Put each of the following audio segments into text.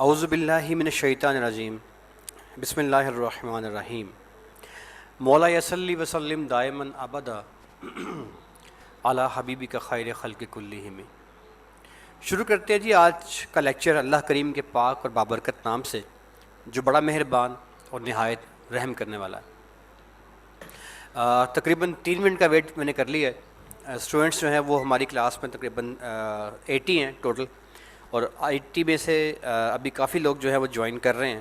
اعوذ باللہ من الشیطان الرجیم بسم اللہ الرحمن الرحیم مولا یصلی وسلم دائما ابدا علی حبیبک خیر خلق کلہم۔ شروع کرتے ہیں جی آج کا لیکچر اللہ کریم کے پاک اور بابرکت نام سے جو بڑا مہربان اور نہایت رحم کرنے والا ہے۔ تقریباً 3 منٹ کا ویٹ میں نے کر لیا ہے۔ اسٹوڈنٹس جو ہیں وہ ہماری کلاس میں تقریباً 80 ہیں ٹوٹل، اور 80 میں سے ابھی کافی لوگ جو ہے وہ جوائن کر رہے ہیں،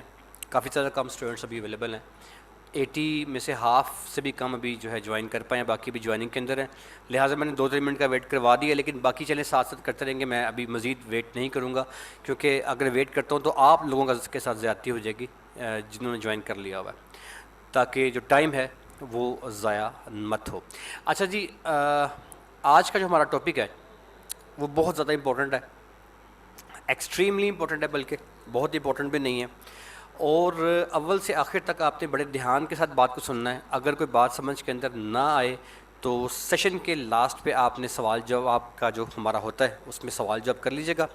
کافی زیادہ کم اسٹوڈنٹس ابھی اویلیبل ہیں۔ 80 میں سے ہاف سے بھی کم ابھی جو ہے جوائن کر پائے ہیں، باقی بھی جوائننگ کے اندر ہیں، لہٰذا میں نے 2-3 منٹ کا ویٹ کروا دیا، لیکن باقی چلیں ساتھ ساتھ کرتے رہیں گے۔ میں ابھی مزید ویٹ نہیں کروں گا، کیونکہ اگر ویٹ کرتا ہوں تو آپ لوگوں کے ساتھ زیادتی ہو جائے گی جنہوں نے جوائن کر لیا ہوا ہے، تاکہ جو ٹائم ہے وہ ضائع مت ہو۔ اچھا جی، آج کا جو ہمارا ٹاپک ہے وہ بہت زیادہ امپورٹنٹ ہے، ایکسٹریملی امپورٹنٹ ہے، بلکہ بہت امپورٹنٹ بھی نہیں ہے، اور اول سے آخر تک آپ نے بڑے دھیان کے ساتھ بات کو سننا ہے۔ اگر کوئی بات سمجھ کے اندر نہ آئے تو سیشن کے لاسٹ پہ آپ نے سوال جواب کا جو ہمارا ہوتا ہے اس میں سوال جواب کر لیجیے گا۔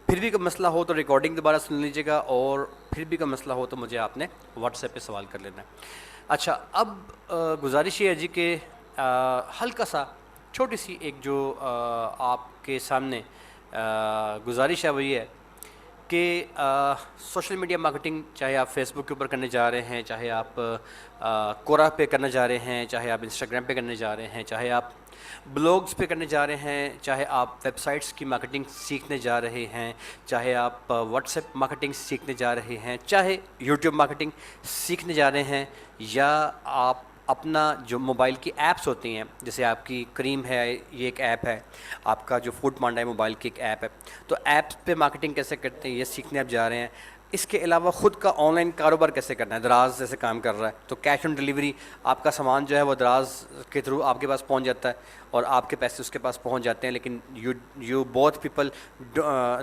پھر بھی کوئی مسئلہ ہو تو ریکارڈنگ دوبارہ سن لیجیے گا، اور پھر بھی کوئی مسئلہ ہو تو مجھے آپ نے واٹس ایپ پہ سوال کر لینا ہے۔ اچھا، اب گزارش یہ ہے جی کہ ہلکا سا چھوٹی سی ایک جو آپ کے سامنے گزارش ہے وہ یہ ہے کہ سوشل میڈیا مارکیٹنگ، چاہے آپ فیس بک کے اوپر کرنے جا رہے ہیں، چاہے آپ کورا پہ کرنے جا رہے ہیں، چاہے آپ انسٹاگرام پہ کرنے جا رہے ہیں، چاہے آپ بلاگز پہ کرنے جا رہے ہیں، چاہے آپ ویب سائٹس کی مارکیٹنگ سیکھنے جا رہے ہیں، چاہے آپ واٹس ایپ مارکیٹنگ سیکھنے جا رہے ہیں، چاہے یوٹیوب مارکیٹنگ سیکھنے جا رہے ہیں، یا آپ اپنا جو موبائل کی ایپس ہوتی ہیں، جیسے آپ کی کریم ہے، یہ ایک ایپ ہے، آپ کا جو فوڈ پانڈا ہے موبائل کی ایک ایپ ہے، تو ایپس پہ مارکیٹنگ کیسے کرتے ہیں یہ سیکھنے آپ جا رہے ہیں۔ اس کے علاوہ خود کا آن لائن کاروبار کیسے کرنا ہے، دراز جیسے کام کر رہا ہے تو کیش آن ڈیلیوری، آپ کا سامان جو ہے وہ دراز کے تھرو آپ کے پاس پہنچ جاتا ہے اور آپ کے پیسے اس کے پاس پہنچ جاتے ہیں، لیکن you both people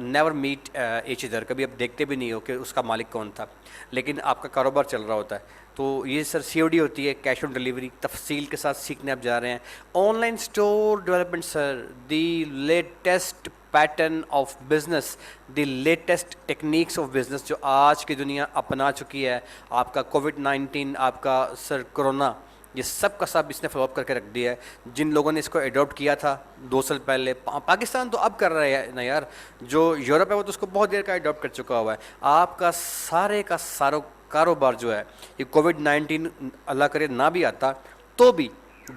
never met each other, کبھی آپ دیکھتے بھی نہیں ہو کہ اس کا مالک کون تھا، لیکن آپ کا کاروبار چل رہا ہوتا ہے۔ تو یہ سر سی او ڈی ہوتی ہے، کیش آن ڈیلیوری، تفصیل کے ساتھ سیکھنے آپ جا رہے ہیں۔ On line store development sir, the latest pattern of business, the latest techniques of business جو آج کی دنیا اپنا چکی ہے۔ آپ کا کووڈ-19، آپ کا سر کرونا، یہ سب کا سب اس نے فالو اپ کر کے رکھ دیا ہے۔ جن لوگوں نے اس کو ایڈاپٹ کیا تھا 2 سال پہلے، پاکستان تو اب کر رہا ہے نا یار، جو یورپ ہے وہ تو اس کو بہت دیر کا ایڈاپٹ کر چکا ہوا ہے۔ آپ کا سارے کا سارا کاروبار جو ہے، یہ کووڈ-19 اللہ کرے نہ بھی آتا تو بھی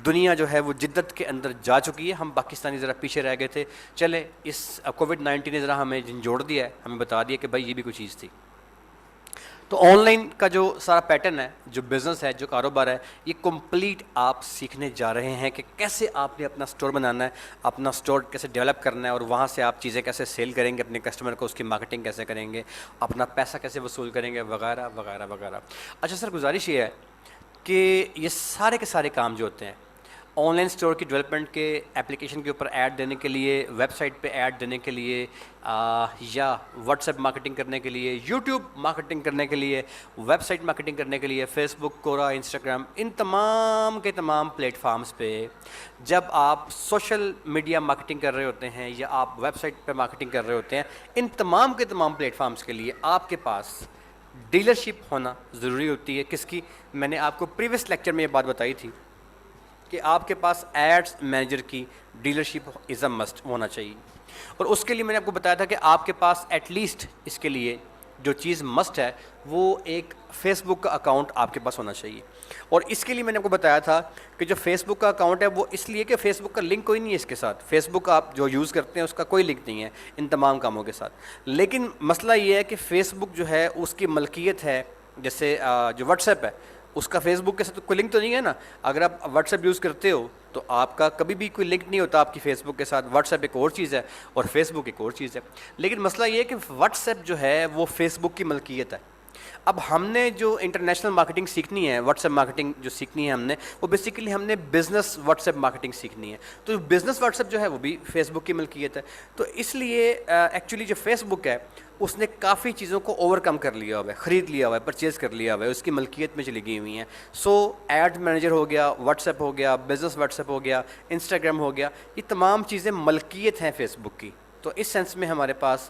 دنیا جو ہے وہ جدت کے اندر جا چکی ہے۔ ہم پاکستانی ذرا پیچھے رہ گئے تھے، چلے اس کووڈ-19 نے ذرا ہمیں جوڑ دیا ہے، ہمیں بتا دیا کہ بھائی یہ بھی کوئی چیز تھی۔ تو آن لائن کا جو سارا پیٹرن ہے، جو بزنس ہے، جو کاروبار ہے، یہ کمپلیٹ آپ سیکھنے جا رہے ہیں کہ کیسے آپ نے اپنا سٹور بنانا ہے، اپنا سٹور کیسے ڈیولپ کرنا ہے، اور وہاں سے آپ چیزیں کیسے سیل کریں گے اپنے کسٹمر کو، اس کی مارکیٹنگ کیسے کریں گے، اپنا پیسہ کیسے وصول کریں گے، وغیرہ وغیرہ وغیرہ۔ اچھا سر، گزارش یہ ہے کہ یہ سارے کے سارے کام جو ہوتے ہیں آن لائن اسٹور کی ڈیولپمنٹ کے، ایپلیکیشن کے اوپر ایڈ دینے کے لیے، ویب سائٹ پہ ایڈ دینے کے لیے، یا واٹس ایپ مارکیٹنگ کرنے کے لیے، یوٹیوب مارکیٹنگ کرنے کے لیے، ویب سائٹ مارکیٹنگ کرنے کے لیے، فیس بک، کورا، انسٹاگرام، ان تمام کے تمام پلیٹ فارمز پہ جب آپ سوشل میڈیا مارکیٹنگ کر رہے ہوتے ہیں یا آپ ویب سائٹ پہ مارکیٹنگ کر رہے ہوتے ہیں، ان تمام کے تمام پلیٹ فارمز کے لیے آپ کے پاس ڈیلرشپ ہونا ضروری ہوتی ہے۔ کس کی؟ میں نے آپ کو پریویس لیکچر میں یہ بات بتائی تھی کہ آپ کے پاس ایڈز مینیجر کی ڈیلرشپ از اے مسٹ ہونا چاہیے، اور اس کے لیے میں نے آپ کو بتایا تھا کہ آپ کے پاس ایٹ لیسٹ اس کے لیے جو چیز مسٹ ہے وہ ایک فیس بک کا اکاؤنٹ آپ کے پاس ہونا چاہیے۔ اور اس کے لیے میں نے آپ کو بتایا تھا کہ جو فیس بک کا اکاؤنٹ ہے وہ اس لیے کہ فیس بک کا لنک کوئی نہیں ہے اس کے ساتھ، فیس بک آپ جو یوز کرتے ہیں اس کا کوئی لنک نہیں ہے ان تمام کاموں کے ساتھ، لیکن مسئلہ یہ ہے کہ فیس بک جو ہے اس کی ملکیت ہے، جیسے جو واٹس ایپ ہے اس کا فیس بک کے ساتھ کوئی لنک تو نہیں ہے نا۔ اگر آپ واٹس ایپ یوز کرتے ہو تو آپ کا کبھی بھی کوئی لنک نہیں ہوتا آپ کی فیس بک کے ساتھ، واٹس ایپ ایک اور چیز ہے اور فیس بک ایک اور چیز ہے۔ لیکن مسئلہ یہ ہے کہ واٹس ایپ جو ہے وہ فیس بک کی ملکیت ہے۔ اب ہم نے جو انٹرنیشنل مارکیٹنگ سیکھنی ہے، واٹس ایپ مارکیٹنگ جو سیکھنی ہے ہم نے، وہ بیسیکلی ہم نے بزنس واٹس ایپ مارکیٹنگ سیکھنی ہے، تو بزنس واٹس ایپ جو ہے وہ بھی فیس بک کی ملکیت ہے۔ تو اس لیے ایکچولی جو فیس بک ہے اس نے کافی چیزوں کو اوور کم کر لیا ہوا ہے، خرید لیا ہوا ہے، پرچیز کر لیا ہوا ہے، اس کی ملکیت میں چلی گئی ہوئی ہیں۔ سو ایڈ مینیجر ہو گیا، واٹس ایپ ہو گیا، بزنس واٹس ایپ ہو گیا، انسٹاگرام ہو گیا، یہ تمام چیزیں ملکیت ہیں فیس بک کی۔ تو اس سینس میں ہمارے پاس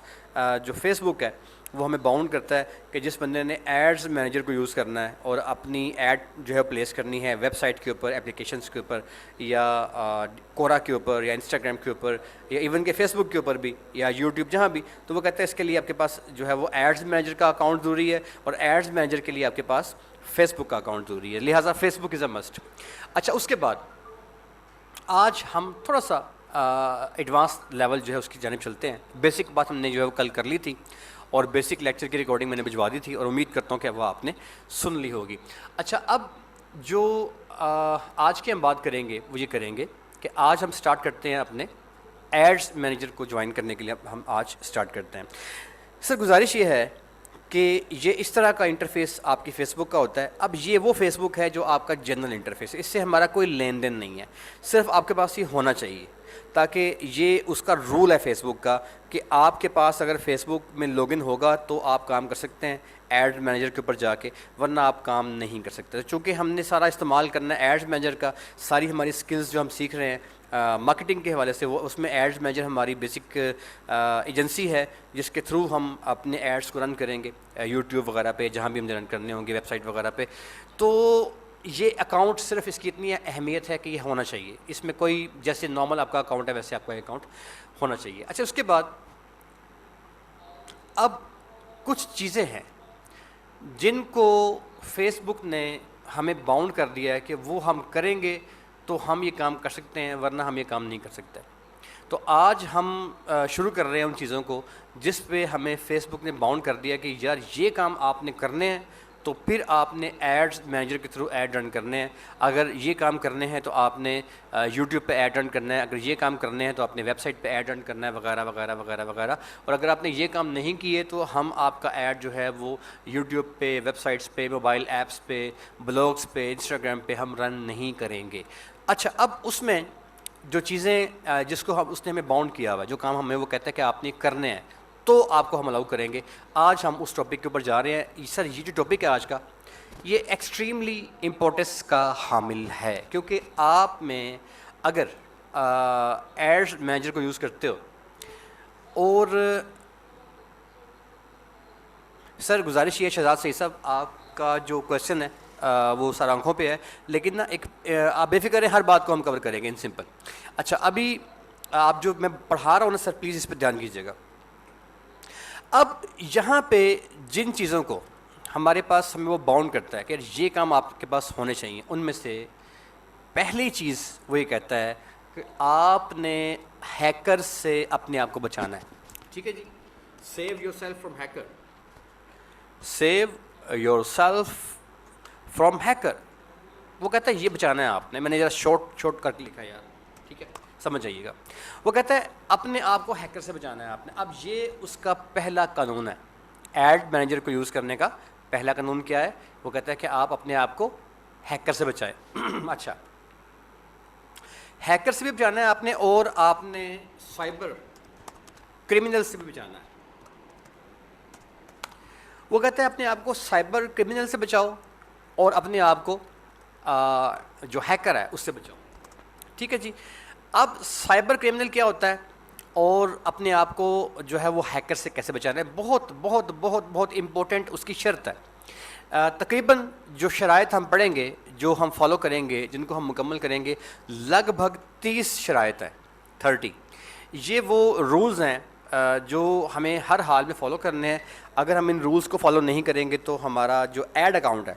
جو فیس بک ہے وہ ہمیں باؤنڈ کرتا ہے کہ جس بندے نے ایڈز مینیجر کو یوز کرنا ہے اور اپنی ایڈ جو ہے پلیس کرنی ہے ویب سائٹ کے اوپر, اپلیکیشنس کے اوپر, یا کورا کے اوپر, یا انسٹاگرام کے اوپر, یا ایون کہ فیس بک کے اوپر بھی, یا یوٹیوب, جہاں بھی, تو وہ کہتے ہیں اس کے لیے آپ کے پاس جو ہے وہ ایڈز مینیجر کا اکاؤنٹ ضروری ہے, اور ایڈز مینیجر کے لیے آپ کے پاس فیس بک کا اکاؤنٹ ضروری ہے, لہٰذا فیس بک از اے مسٹ. اچھا, اس کے بعد آج ہم تھوڑا سا ایڈوانس لیول جو ہے اس کی جانب چلتے ہیں. بیسک بات ہم نے جو ہے وہ کل کر لی تھی, اور بیسک لیکچر کی ریکارڈنگ میں نے بھجوا دی تھی, اور امید کرتا ہوں کہ وہ آپ نے سن لی ہوگی. اچھا, اب جو آج کے ہم بات کریں گے وہ یہ کریں گے کہ آج ہم سٹارٹ کرتے ہیں اپنے ایڈز مینیجر کو جوائن کرنے کے لیے. ہم آج سٹارٹ کرتے ہیں. سر گزارش یہ ہے کہ یہ اس طرح کا انٹرفیس آپ کی فیس بک کا ہوتا ہے. اب یہ وہ فیس بک ہے جو آپ کا جنرل انٹرفیس ہے, اس سے ہمارا کوئی لین دین نہیں ہے, صرف آپ کے پاس یہ ہونا چاہیے, تاکہ یہ اس کا رول ہے فیس بک کا کہ آپ کے پاس اگر فیس بک میں لاگ ان ہوگا تو آپ کام کر سکتے ہیں ایڈ مینیجر کے اوپر جا کے, ورنہ آپ کام نہیں کر سکتے. چونکہ ہم نے سارا استعمال کرنا ہے ایڈ مینیجر کا, ساری ہماری سکلز جو ہم سیکھ رہے ہیں مارکیٹنگ کے حوالے سے, وہ اس میں ایڈز مینیجر ہماری بیسک ایجنسی ہے جس کے تھرو ہم اپنے ایڈز کو رن کریں گے یوٹیوب وغیرہ پہ, جہاں بھی ہم نے رن کرنے ہوں گے, ویب سائٹ وغیرہ پہ. تو یہ اکاؤنٹ صرف اس کی اتنی اہمیت ہے کہ یہ ہونا چاہیے, اس میں کوئی جیسے نارمل آپ کا اکاؤنٹ ہے ویسے آپ کا اکاؤنٹ ہونا چاہیے. اچھا, اس کے بعد اب کچھ چیزیں ہیں جن کو فیس بک نے ہمیں باؤنڈ کر دیا ہے کہ وہ ہم کریں گے تو ہم یہ کام کر سکتے ہیں, ورنہ ہم یہ کام نہیں کر سکتے. تو آج ہم شروع کر رہے ہیں ان چیزوں کو جس پہ ہمیں فیس بک نے باؤنڈ کر دیا کہ یار یہ کام آپ نے کرنے ہیں تو پھر آپ نے ایڈز مینیجر کے تھرو ایڈ رن کرنے ہیں. اگر یہ کام کرنے ہیں تو آپ نے یوٹیوب پہ ایڈ رن کرنا ہے, اگر یہ کام کرنے ہیں تو آپ نے ویب سائٹ پہ ایڈ رن کرنا ہے, وغیرہ وغیرہ وغیرہ وغیرہ. اور اگر آپ نے یہ کام نہیں کیے تو ہم آپ کا ایڈ جو ہے وہ یوٹیوب پہ, ویب سائٹس پہ, موبائل ایپس پہ, بلاگس پہ, انسٹاگرام پہ ہم رن نہیں کریں گے. اچھا, اب اس میں جو چیزیں جس کو ہم اس نے ہمیں باؤنڈ کیا ہوا ہے, جو کام ہمیں وہ کہتا ہے کہ آپ نے کرنے ہیں تو آپ کو ہم الاؤ کریں گے. آج ہم اس ٹاپک کے اوپر جا رہے ہیں. سر یہ جو ٹاپک ہے آج کا, یہ ایکسٹریملی امپورٹنس کا حامل ہے, کیونکہ آپ میں اگر ایڈز مینیجر کو یوز کرتے ہو, اور سر گزارش یہ شہزاد سعید صاحب آپ کا جو کویشچن ہے وہ سر آنکھوں پہ ہے, لیکن نا ایک آپ بے فکر ہیں, ہر بات کو ہم کور کریں گے ان سمپل. اچھا, ابھی آپ جو میں پڑھا رہا ہوں نا سر, پلیز اس پہ دھیان کیجیے گا. اب یہاں پہ جن چیزوں کو ہمارے پاس ہمیں وہ باؤنڈ کرتا ہے کہ یہ کام آپ کے پاس ہونے چاہیے, ان میں سے پہلی چیز وہ یہ کہتا ہے کہ آپ نے ہیکر سے اپنے آپ کو بچانا ہے. ٹھیک ہے جی, save yourself from hacker, save yourself from hacker. وہ کہتا ہے یہ بچانا ہے آپ نے, میں نے ذرا شارٹ کر کے لکھا ہے یار, ٹھیک ہے, سمجھ جائیے گا. وہ کہتا ہے اپنے آپ کو ہیکر سے بچانا ہے آپ نے. اب یہ اس کا پہلا قانون ہے ایڈ مینیجر کو یوز کرنے کا. پہلا قانون کیا ہے؟ وہ کہتا ہے کہ آپ اپنے آپ کو ہیکر سے بچائیں. اچھا, ہیکر سے بھی بچانا ہے آپ نے, اور آپ نے سائبر کرمنل سے بھی بچانا ہے. وہ کہتا ہے اپنے آپ کو سائبر کرمنل سے بچاؤ اور اپنے آپ کو جو ہیکر ہے اس سے بچاؤ. ٹھیک ہے جی. اب سائبر کرمنل کیا ہوتا ہے اور اپنے آپ کو جو ہے وہ ہیکر سے کیسے بچانا ہے, بہت بہت بہت بہت امپورٹنٹ اس کی شرط ہے. تقریباً جو شرائط ہم پڑھیں گے, جو ہم فالو کریں گے, جن کو ہم مکمل کریں گے, لگ بھگ 30 شرائط ہیں, 30. یہ وہ رولز ہیں جو ہمیں ہر حال میں فالو کرنے ہیں. اگر ہم ان رولز کو فالو نہیں کریں گے تو ہمارا جو ایڈ اکاؤنٹ ہے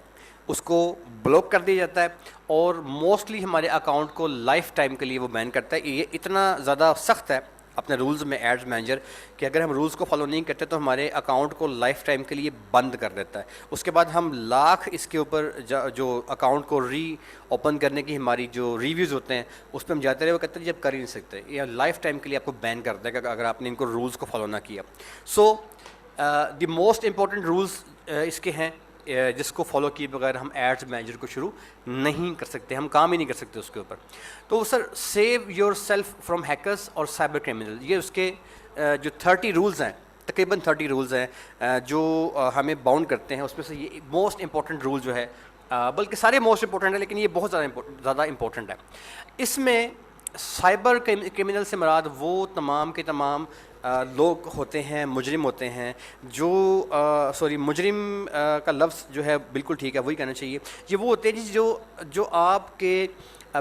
اس کو بلاک کر دیا جاتا ہے, اور موسٹلی ہمارے اکاؤنٹ کو لائف ٹائم کے لیے وہ بین کرتا ہے. یہ اتنا زیادہ سخت ہے اپنے رولز میں ایڈز مینیجر کہ اگر ہم رولز کو فالو نہیں کرتے تو ہمارے اکاؤنٹ کو لائف ٹائم کے لیے بند کر دیتا ہے. اس کے بعد ہم لاکھ اس کے اوپر جو اکاؤنٹ کو ری اوپن کرنے کی ہماری جو ریویوز ہوتے ہیں اس پہ ہم جاتے رہے, وہ کہتے ہیں جب کر ہی نہیں سکتے, یہ لائف ٹائم کے لیے آپ کو بین کر دے گا اگر آپ نے ان کو رولز کو فالو نہ کیا. سو دی موسٹ امپورٹنٹ رولز اس کے ہیں جس کو فالو کیے بغیر ہم ایڈز مینیجر کو شروع نہیں کر سکتے, ہم کام ہی نہیں کر سکتے اس کے اوپر. تو sir save yourself from hackers اور سائبر کرمنل, یہ اس کے جو 30 رولز ہیں, تقریباً 30 رولز ہیں جو ہمیں باؤنڈ کرتے ہیں. اس میں سے یہ موسٹ امپورٹنٹ رول جو ہے, بلکہ سارے موسٹ امپورٹنٹ ہیں لیکن یہ بہت زیادہ امپورٹنٹ ہے. اس میں سائبر کرمنل سے مراد وہ تمام کے تمام لوگ ہوتے ہیں، مجرم ہوتے ہیں جو مجرم کا لفظ جو ہے بالکل ٹھیک ہے، وہی کہنا چاہیے. یہ وہ ہوتے ہیں جو آپ کے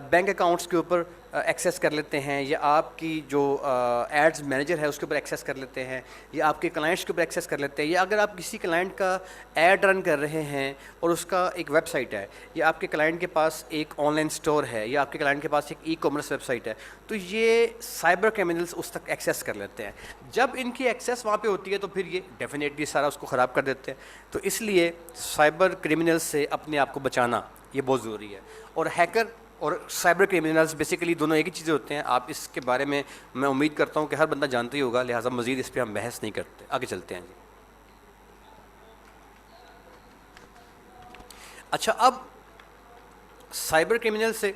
بینک اکاؤنٹس کے اوپر ایکسیس کر لیتے ہیں، یا آپ کی جو ایڈز مینیجر ہے اس کے اوپر ایکسیس کر لیتے ہیں، یا آپ کے کلائنٹس کے اوپر ایکسیس کر لیتے ہیں. یا اگر آپ کسی کلائنٹ کا ایڈ رن کر رہے ہیں اور اس کا ایک ویب سائٹ ہے، یا آپ کے کلائنٹ کے پاس ایک آن لائن اسٹور ہے، یا آپ کے کلائنٹ کے پاس ایک ای کامرس ویب سائٹ ہے، تو یہ سائبر کرمنلز اس تک ایکسیس کر لیتے ہیں. جب ان کی ایکسیس وہاں پہ ہوتی ہے تو پھر یہ ڈیفینیٹلی سارا اس کو خراب کر دیتے ہیں. تو اس لیے سائبر کرمنلز سے اپنے آپ کو بچانا یہ بہت ضروری ہے. اور ہیکر اور سائبر کرمنلز بیسیکلی دونوں ایک ہی چیزیں ہوتے ہیں. آپ اس کے بارے میں امید کرتا ہوں کہ ہر بندہ جانتا ہی ہوگا، لہٰذا مزید اس پہ ہم بحث نہیں کرتے، آگے چلتے ہیں. جی اچھا، اب سائبر کرمنل سے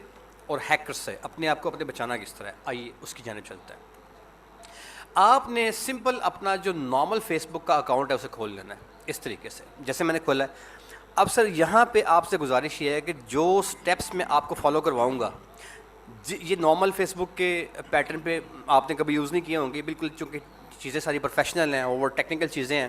اور ہیکر سے اپنے آپ کو بچانا کس طرح ہے، آئیے اس کی جانب چلتا ہے. آپ نے سمپل اپنا جو نارمل فیس بک کا اکاؤنٹ ہے اسے کھول لینا ہے اس طریقے سے جیسے میں نے کھولا ہے. اب سر یہاں پہ آپ سے گزارش یہ ہے کہ جو سٹیپس میں آپ کو فالو کرواؤں گا، یہ نارمل فیس بک کے پیٹرن پہ آپ نے کبھی یوز نہیں کیے ہوں گے بالکل، چونکہ چیزیں ساری پروفیشنل ہیں، اوور ٹیکنیکل چیزیں ہیں.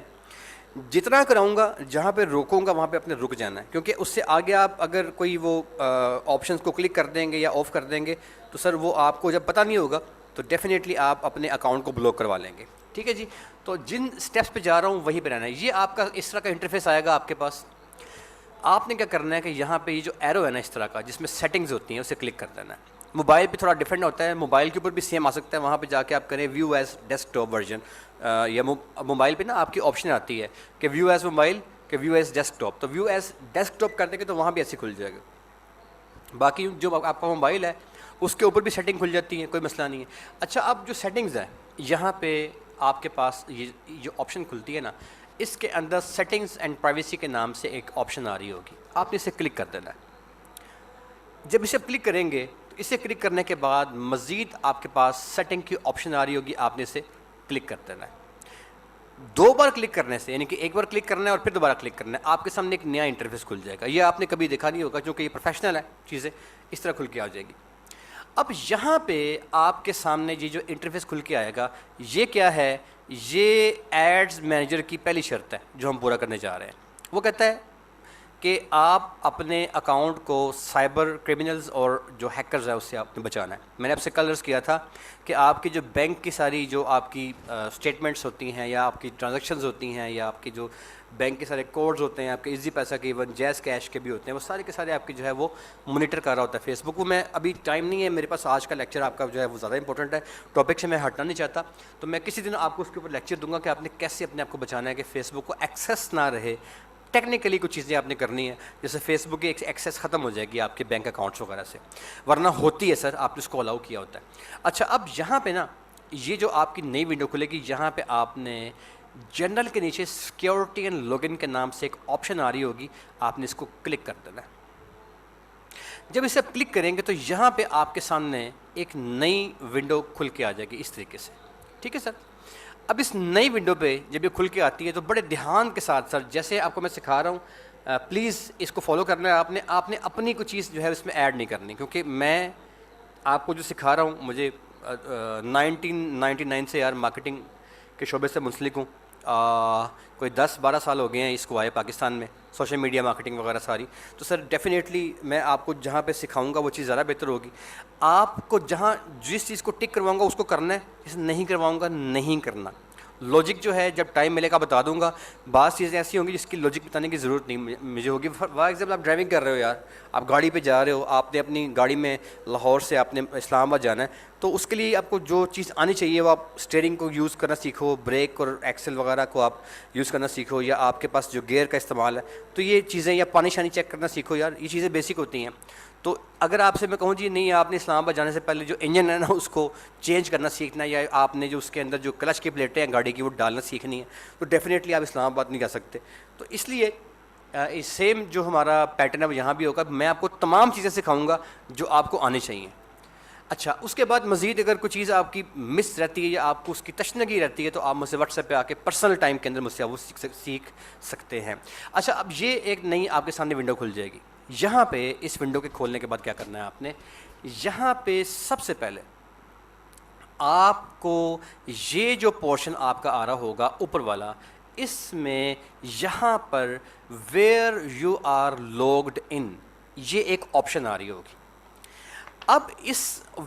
جتنا کراؤں گا، جہاں پہ روکوں گا وہاں پہ اپنے رک جانا ہے، کیونکہ اس سے آگے آپ اگر کوئی وہ آپشنس کو کلک کر دیں گے یا آف کر دیں گے تو سر وہ آپ کو جب پتہ نہیں ہوگا تو ڈیفینیٹلی آپ اپنے اکاؤنٹ کو بلاک کروا لیں گے. ٹھیک ہے جی. تو جن سٹیپس پہ جا رہا ہوں وہیں پہ رہنا ہے. یہ آپ کا اس طرح کا انٹرفیس آئے گا آپ کے پاس. آپ نے کیا کرنا ہے کہ یہاں پہ یہ جو ایرو ہے نا اس طرح کا جس میں سیٹنگز ہوتی ہیں اسے کلک کر دینا ہے. موبائل پہ تھوڑا ڈفرینٹ ہوتا ہے، موبائل کے اوپر بھی سیم آ سکتا ہے، وہاں پہ جا کے آپ کریں view as desktop version, یا موبائل پہ نا آپ کی آپشن آتی ہے کہ ویو ایز موبائل کہ ویو ایز ڈیسک ٹاپ. تو ویو ایز ڈیسک ٹاپ کر دیں گے تو وہاں بھی ایسے کھل جائے گا. باقی جو آپ کا موبائل ہے اس کے اوپر بھی سیٹنگ کھل جاتی ہے، کوئی مسئلہ نہیں ہے. اچھا، اب جو سیٹنگز ہے یہاں پہ آپ کے پاس یہ جو آپشن کھلتی ہے نا، اس کے اندر سیٹنگز اینڈ پرائیویسی کے نام سے ایک آپشن آ رہی ہوگی، آپ نے اسے کلک کر دینا ہے. جب اسے کلک کریں گے تو اسے کلک کرنے کے بعد مزید آپ کے پاس سیٹنگ کی آپشن آ رہی ہوگی، آپ نے اسے کلک کر دینا ہے. 2 بار کلک کرنے سے، یعنی کہ ایک بار کلک کرنا ہے اور پھر دوبارہ کلک کرنا ہے، آپ کے سامنے ایک نیا انٹرفیس کھل جائے گا. یہ آپ نے کبھی دیکھا نہیں ہوگا کیونکہ یہ پروفیشنل ہے، چیزیں اس طرح کھل کے آ جائے گی. اب یہاں پہ آپ کے سامنے یہ جو انٹرفیس کھل کے آئے گا، یہ کیا ہے؟ یہ ایڈز مینیجر کی پہلی شرط ہے جو ہم پورا کرنے جا رہے ہیں. وہ کہتا ہے کہ آپ اپنے اکاؤنٹ کو سائبر کرمنلز اور جو ہیکرز ہیں اس سے آپ نے بچانا ہے. میں نے آپ سے کل عرض کیا تھا کہ آپ کی جو بینک کی ساری جو آپ کی اسٹیٹمنٹس ہوتی ہیں، یا آپ کی ٹرانزیکشنز ہوتی ہیں، یا آپ کی جو بینک کے سارے کوڈز ہوتے ہیں، آپ کے ایزی پیسہ کے، ایون جیز کیش کے بھی ہوتے ہیں، وہ سارے کے سارے آپ کے جو ہے وہ مانیٹر کر رہا ہوتا ہے فیس بک. وہ میں ابھی ٹائم نہیں ہے میرے پاس، آج کا لیکچر آپ کا جو ہے وہ زیادہ امپورٹنٹ ہے، ٹاپک سے میں ہٹنا نہیں چاہتا. تو میں کسی دن آپ کو اس کے اوپر لیکچر دوں گا کہ آپ نے کیسے اپنے آپ کو بچانا ہے کہ فیس بک کو ایکسیس نہ رہے. ٹیکنیکلی کچھ چیزیں آپ نے کرنی ہے، جیسے فیس بک کی ایکسیس ختم ہو جائے گی آپ کے بینک اکاؤنٹس وغیرہ سے، ورنہ ہوتی ہے سر، آپ نے اس کو الاؤ کیا ہوتا ہے. اچھا، اب یہاں پہ نا یہ جو آپ کی نئی ونڈو کھلے گی، یہاں پہ آپ نے جنرل کے نیچے سیکیورٹی اینڈ لاگ ان کے نام سے ایک آپشن آ رہی ہوگی، آپ نے اس کو کلک کر دینا ہے. جب اسے آپ کلک کریں گے تو یہاں پہ آپ کے سامنے ایک نئی ونڈو کھل کے آ جائے گی اس طریقے سے. ٹھیک ہے سر. اب اس نئی ونڈو پہ جب یہ کھل کے آتی ہے تو بڑے دھیان کے ساتھ سر، جیسے آپ کو میں سکھا رہا ہوں، پلیز اس کو فالو کرنا ہے. آپ نے اپنی کوئی چیز جو ہے اس میں ایڈ نہیں کرنی، کیونکہ میں آپ کو جو سکھا رہا ہوں، مجھے 1999 سے یار مارکیٹنگ کے شعبے سے منسلک ہوں. کوئی 10-12 سال ہو گئے ہیں اس کو آئے پاکستان میں، سوشل میڈیا مارکیٹنگ وغیرہ ساری. تو سر ڈیفینیٹلی میں آپ کو جہاں پہ سکھاؤں گا وہ چیز زیادہ بہتر ہوگی. آپ کو جہاں جس چیز کو ٹک کرواؤں گا اس کو کرنا ہے، جسے نہیں کرواؤں گا نہیں کرنا. لاجک جو ہے جب ٹائم ملے گا بتا دوں گا. بعض چیزیں ایسی ہوں گی جس کی لاجک بتانے کی ضرورت نہیں مجھے ہوگی. فار ایگزامپل آپ ڈرائیونگ کر رہے ہو یار، آپ گاڑی پہ جا رہے ہو، آپ نے اپنی گاڑی میں لاہور سے آپ نے اسلام آباد جانا ہے، تو اس کے لیے آپ کو جو چیز آنی چاہیے وہ آپ اسٹیئرنگ کو یوز کرنا سیکھو، بریک اور ایکسل وغیرہ کو آپ یوز کرنا سیکھو، یا آپ کے پاس جو گیئر کا استعمال ہے تو یہ چیزیں، یا پانی شانی چیک کرنا سیکھو یار، یہ چیزیں بیسک ہوتی ہیں. تو اگر آپ سے میں کہوں جی نہیں، آپ نے اسلام آباد جانے سے پہلے جو انجن ہے نا اس کو چینج کرنا سیکھنا ہے، یا آپ نے جو اس کے اندر جو کلچ کی پلیٹیں ہیں گاڑی کی وہ ڈالنا سیکھنی ہے، تو ڈیفینیٹلی آپ اسلام آباد نہیں جا سکتے. تو اس لیے سیم جو ہمارا پیٹرن ہے وہ یہاں بھی ہوگا. میں آپ کو تمام چیزیں سکھاؤں گا جو آپ کو آنی چاہیے. اچھا، اس کے بعد مزید اگر کوئی چیز آپ کی مس رہتی ہے یا آپ کو اس کی تشنگی رہتی ہے تو آپ مجھ سے واٹس ایپ پہ آ کے پرسنل ٹائم کے اندر مجھ سے وہ سیکھ سکتے ہیں. اچھا، اب یہ ایک نئی آپ کے سامنے ونڈو کھل جائے گی. یہاں پہ اس ونڈو کے کھولنے کے بعد کیا کرنا ہے آپ نے؟ یہاں پہ سب سے پہلے آپ کو یہ جو پورشن آپ کا آ رہا ہوگا اوپر والا، اس میں یہاں پر ویئر یو آر لاگڈ ان، یہ ایک آپشن آ رہی ہوگی۔ اب اس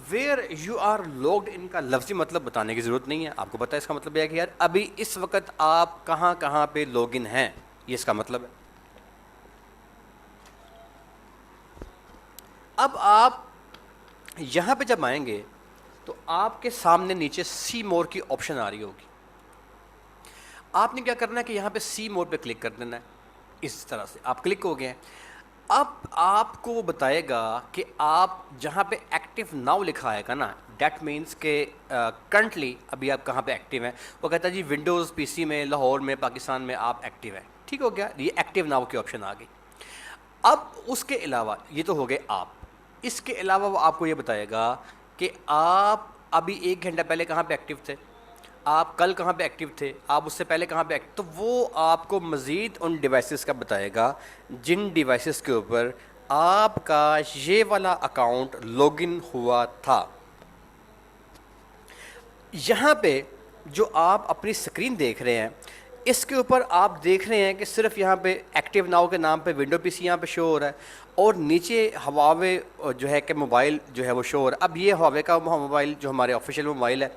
ویئر یو آر لاگڈ ان کا لفظی مطلب بتانے کی ضرورت نہیں ہے، آپ کو پتہ ہے اس کا مطلب یہ ہے کہ یار ابھی اس وقت آپ کہاں کہاں پہ لاگ ان ہیں، یہ اس کا مطلب ہے۔ اب آپ یہاں پہ جب آئیں گے تو آپ کے سامنے نیچے سی مور کی آپشن آ رہی ہوگی۔ آپ نے کیا کرنا ہے کہ یہاں پہ سی مور پہ کلک کر دینا ہے، اس طرح سے آپ کلک ہو گئے ہیں۔ اب آپ کو وہ بتائے گا کہ آپ جہاں پہ ایکٹیو ناؤ لکھا آئے گا نا، دیٹ مینس کہ کرنٹلی ابھی آپ کہاں پہ ایکٹیو ہیں، وہ کہتا ہے جی ونڈوز پی سی میں، لاہور میں، پاکستان میں آپ ایکٹیو ہیں، ٹھیک ہو گیا، یہ ایکٹیو ناؤ کی آپشن آ گئی۔ اب اس کے علاوہ یہ تو ہو گئے آپ، اس کے علاوہ وہ آپ کو یہ بتائے گا کہ آپ ابھی 1 گھنٹہ پہلے کہاں پہ ایکٹیو تھے، آپ کل کہاں پہ ایکٹیو تھے، آپ اس سے پہلے کہاں پہ ایکٹیو، تو وہ آپ کو مزید ان ڈیوائسز کا بتائے گا جن ڈیوائسز کے اوپر آپ کا یہ والا اکاؤنٹ لاگ ان ہوا تھا۔ یہاں پہ جو آپ اپنی سکرین دیکھ رہے ہیں، اس کے اوپر آپ دیکھ رہے ہیں کہ صرف یہاں پہ ایکٹیو ناؤ کے نام پہ ونڈو پی سی یہاں پہ شو ہو رہا ہے، اور نیچے ہواوے جو ہے کہ موبائل جو ہے وہ شو ہو رہا ہے۔ اب یہ ہواوے کا موبائل جو ہمارے آفیشیل موبائل ہے،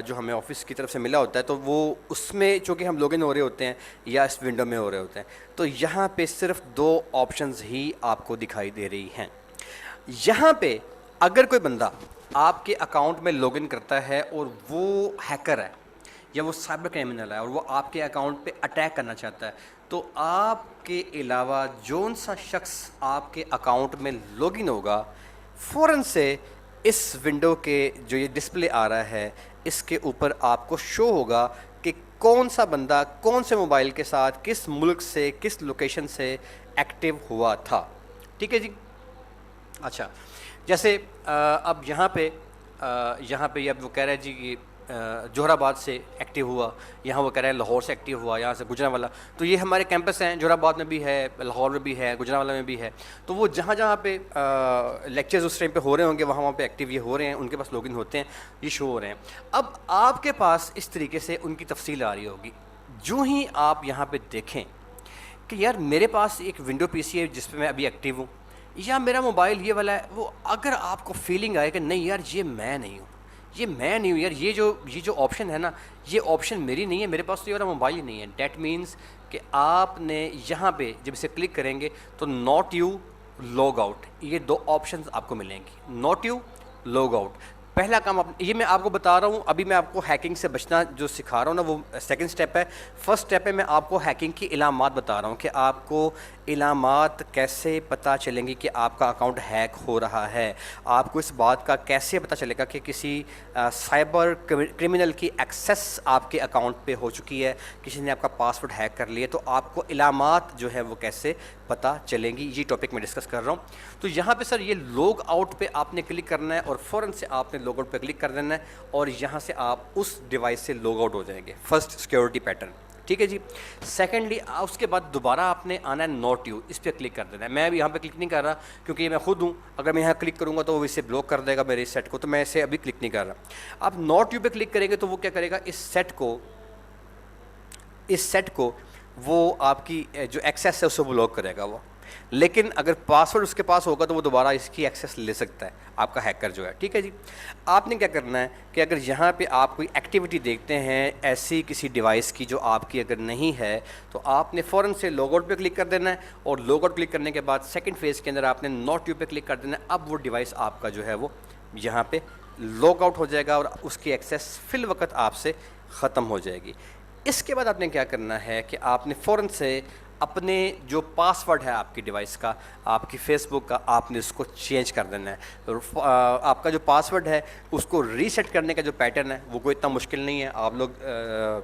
جو ہمیں آفس کی طرف سے ملا ہوتا ہے، تو وہ اس میں چونکہ ہم لاگ ان ہو رہے ہوتے ہیں یا اس ونڈو میں ہو رہے ہوتے ہیں، تو یہاں پہ صرف 2 آپشنز ہی آپ کو دکھائی دے رہی ہیں۔ یہاں پہ اگر کوئی بندہ آپ کے اکاؤنٹ میں لاگ ان کرتا ہے اور وہ ہیکر ہے یا وہ سائبر کرمنل ہے اور وہ آپ کے اکاؤنٹ پہ اٹیک کرنا چاہتا ہے، تو آپ کے علاوہ جون سا شخص آپ کے اکاؤنٹ میں لاگ ان ہوگا، فوراً سے اس ونڈو کے جو یہ ڈسپلے آ رہا ہے اس کے اوپر آپ کو شو ہوگا کہ کون سا بندہ کون سے موبائل کے ساتھ کس ملک سے کس لوکیشن سے ایکٹیو ہوا تھا، ٹھیک ہے جی۔ اچھا، جیسے اب یہاں پہ یہ اب وہ کہہ رہا ہے جی کہ جوہر آباد سے ایکٹیو ہوا، یہاں وہ کہہ رہے ہیں لاہور سے ایکٹیو ہوا، یہاں سے گجرانوالہ، تو یہ ہمارے کیمپس ہیں، جوہر آباد میں بھی ہے، لاہور میں بھی ہے، گجرانوالہ میں بھی ہے، تو وہ جہاں جہاں پہ لیکچرز اس ٹائم پہ ہو رہے ہوں گے وہاں پہ ایکٹیو یہ ہو رہے ہیں، ان کے پاس لاگ ان ہوتے ہیں، یہ شو ہو رہے ہیں۔ اب آپ کے پاس اس طریقے سے ان کی تفصیل آ رہی ہوگی، جو ہی آپ یہاں پہ دیکھیں کہ یار میرے پاس ایک ونڈو پی سی ہے جس پہ میں ابھی ایکٹیو ہوں، یا میرا موبائل یہ والا ہے، وہ اگر آپ کو فیلنگ آئے کہ نہیں یار یہ میں نہیں ہوں، یہ میں نہیں ہوں یار، یہ جو آپشن ہے نا، یہ آپشن میری نہیں ہے، میرے پاس تو یہ والا موبائل ہی نہیں ہے، دیٹ مینس کہ آپ نے یہاں پہ جب اسے کلک کریں گے تو ناٹ یو لاگ آؤٹ، یہ 2 آپشنز آپ کو ملیں گی، ناٹ یو لاگ آؤٹ۔ پہلا کام یہ میں آپ کو بتا رہا ہوں، ابھی میں آپ کو ہیکنگ سے بچنا جو سکھا رہا ہوں نا وہ سیکنڈ سٹیپ ہے۔ فرسٹ سٹیپ ہے میں آپ کو ہیکنگ کی علامات بتا رہا ہوں کہ آپ کو علامات کیسے پتہ چلیں گی کہ آپ کا اکاؤنٹ ہیک ہو رہا ہے، آپ کو اس بات کا کیسے پتہ چلے گا کہ کسی سائبر کرمنل کی ایکسیس آپ کے اکاؤنٹ پہ ہو چکی ہے، کسی نے آپ کا پاسورڈ ہیک کر لیا، تو آپ کو علامات جو ہے وہ کیسے پتہ چلیں گی، یہ ٹاپک میں ڈسکس کر رہا ہوں۔ تو یہاں پہ سر یہ لاگ آؤٹ پہ آپ نے کلک کرنا ہے اور فوراً سے آپ نے لاگ آؤٹ پہ کلک کر دینا ہے اور یہاں سے آپ اس ڈیوائس سے لاگ آؤٹ ہو جائیں گے، فرسٹ سیکیورٹی پیٹرن، ٹھیک ہے جی۔ سیکنڈلی اس کے بعد دوبارہ آپ نے آنا ہے نوٹ یو، اس پہ کلک کر دینا ہے۔ میں ابھی یہاں پہ کلک نہیں کر رہا کیونکہ یہ میں خود ہوں، اگر میں یہاں کلک کروں گا تو وہ اسے بلاک کر دے گا میرے سیٹ کو، تو میں اسے ابھی کلک نہیں کر رہا۔ آپ نوٹ یو پہ کلک کریں گے تو وہ کیا کرے گا، اس سیٹ کو وہ آپ کی جو ایکسیس ہے اسے بلاک کرے گا وہ، لیکن اگر پاسورڈ اس کے پاس ہوگا تو وہ دوبارہ اس کی ایکسیس لے سکتا ہے آپ کا ہیکر جو ہے، ٹھیک ہے جی۔ آپ نے کیا کرنا ہے کہ اگر یہاں پہ آپ کوئی ایکٹیویٹی دیکھتے ہیں ایسی کسی ڈیوائس کی جو آپ کی اگر نہیں ہے، تو آپ نے فوراً سے لاگ آؤٹ پہ کلک کر دینا ہے، اور لاگ آؤٹ کلک کرنے کے بعد سیکنڈ فیز کے اندر آپ نے نوٹ یو پہ کلک کر دینا ہے۔ اب وہ ڈیوائس آپ کا جو ہے وہ یہاں پہ لاگ آؤٹ ہو جائے گا اور اس کی ایکسیس فی الوقت آپ سے ختم ہو جائے گی۔ اس کے بعد آپ نے کیا کرنا ہے کہ آپ نے فوراً سے اپنے جو پاسورڈ ہے آپ کی ڈیوائس کا، آپ کی فیس بک کا، آپ نے اس کو چینج کر دینا ہے۔ آپ کا جو پاسورڈ ہے اس کو ریسیٹ کرنے کا جو پیٹرن ہے وہ کوئی اتنا مشکل نہیں ہے، آپ لوگ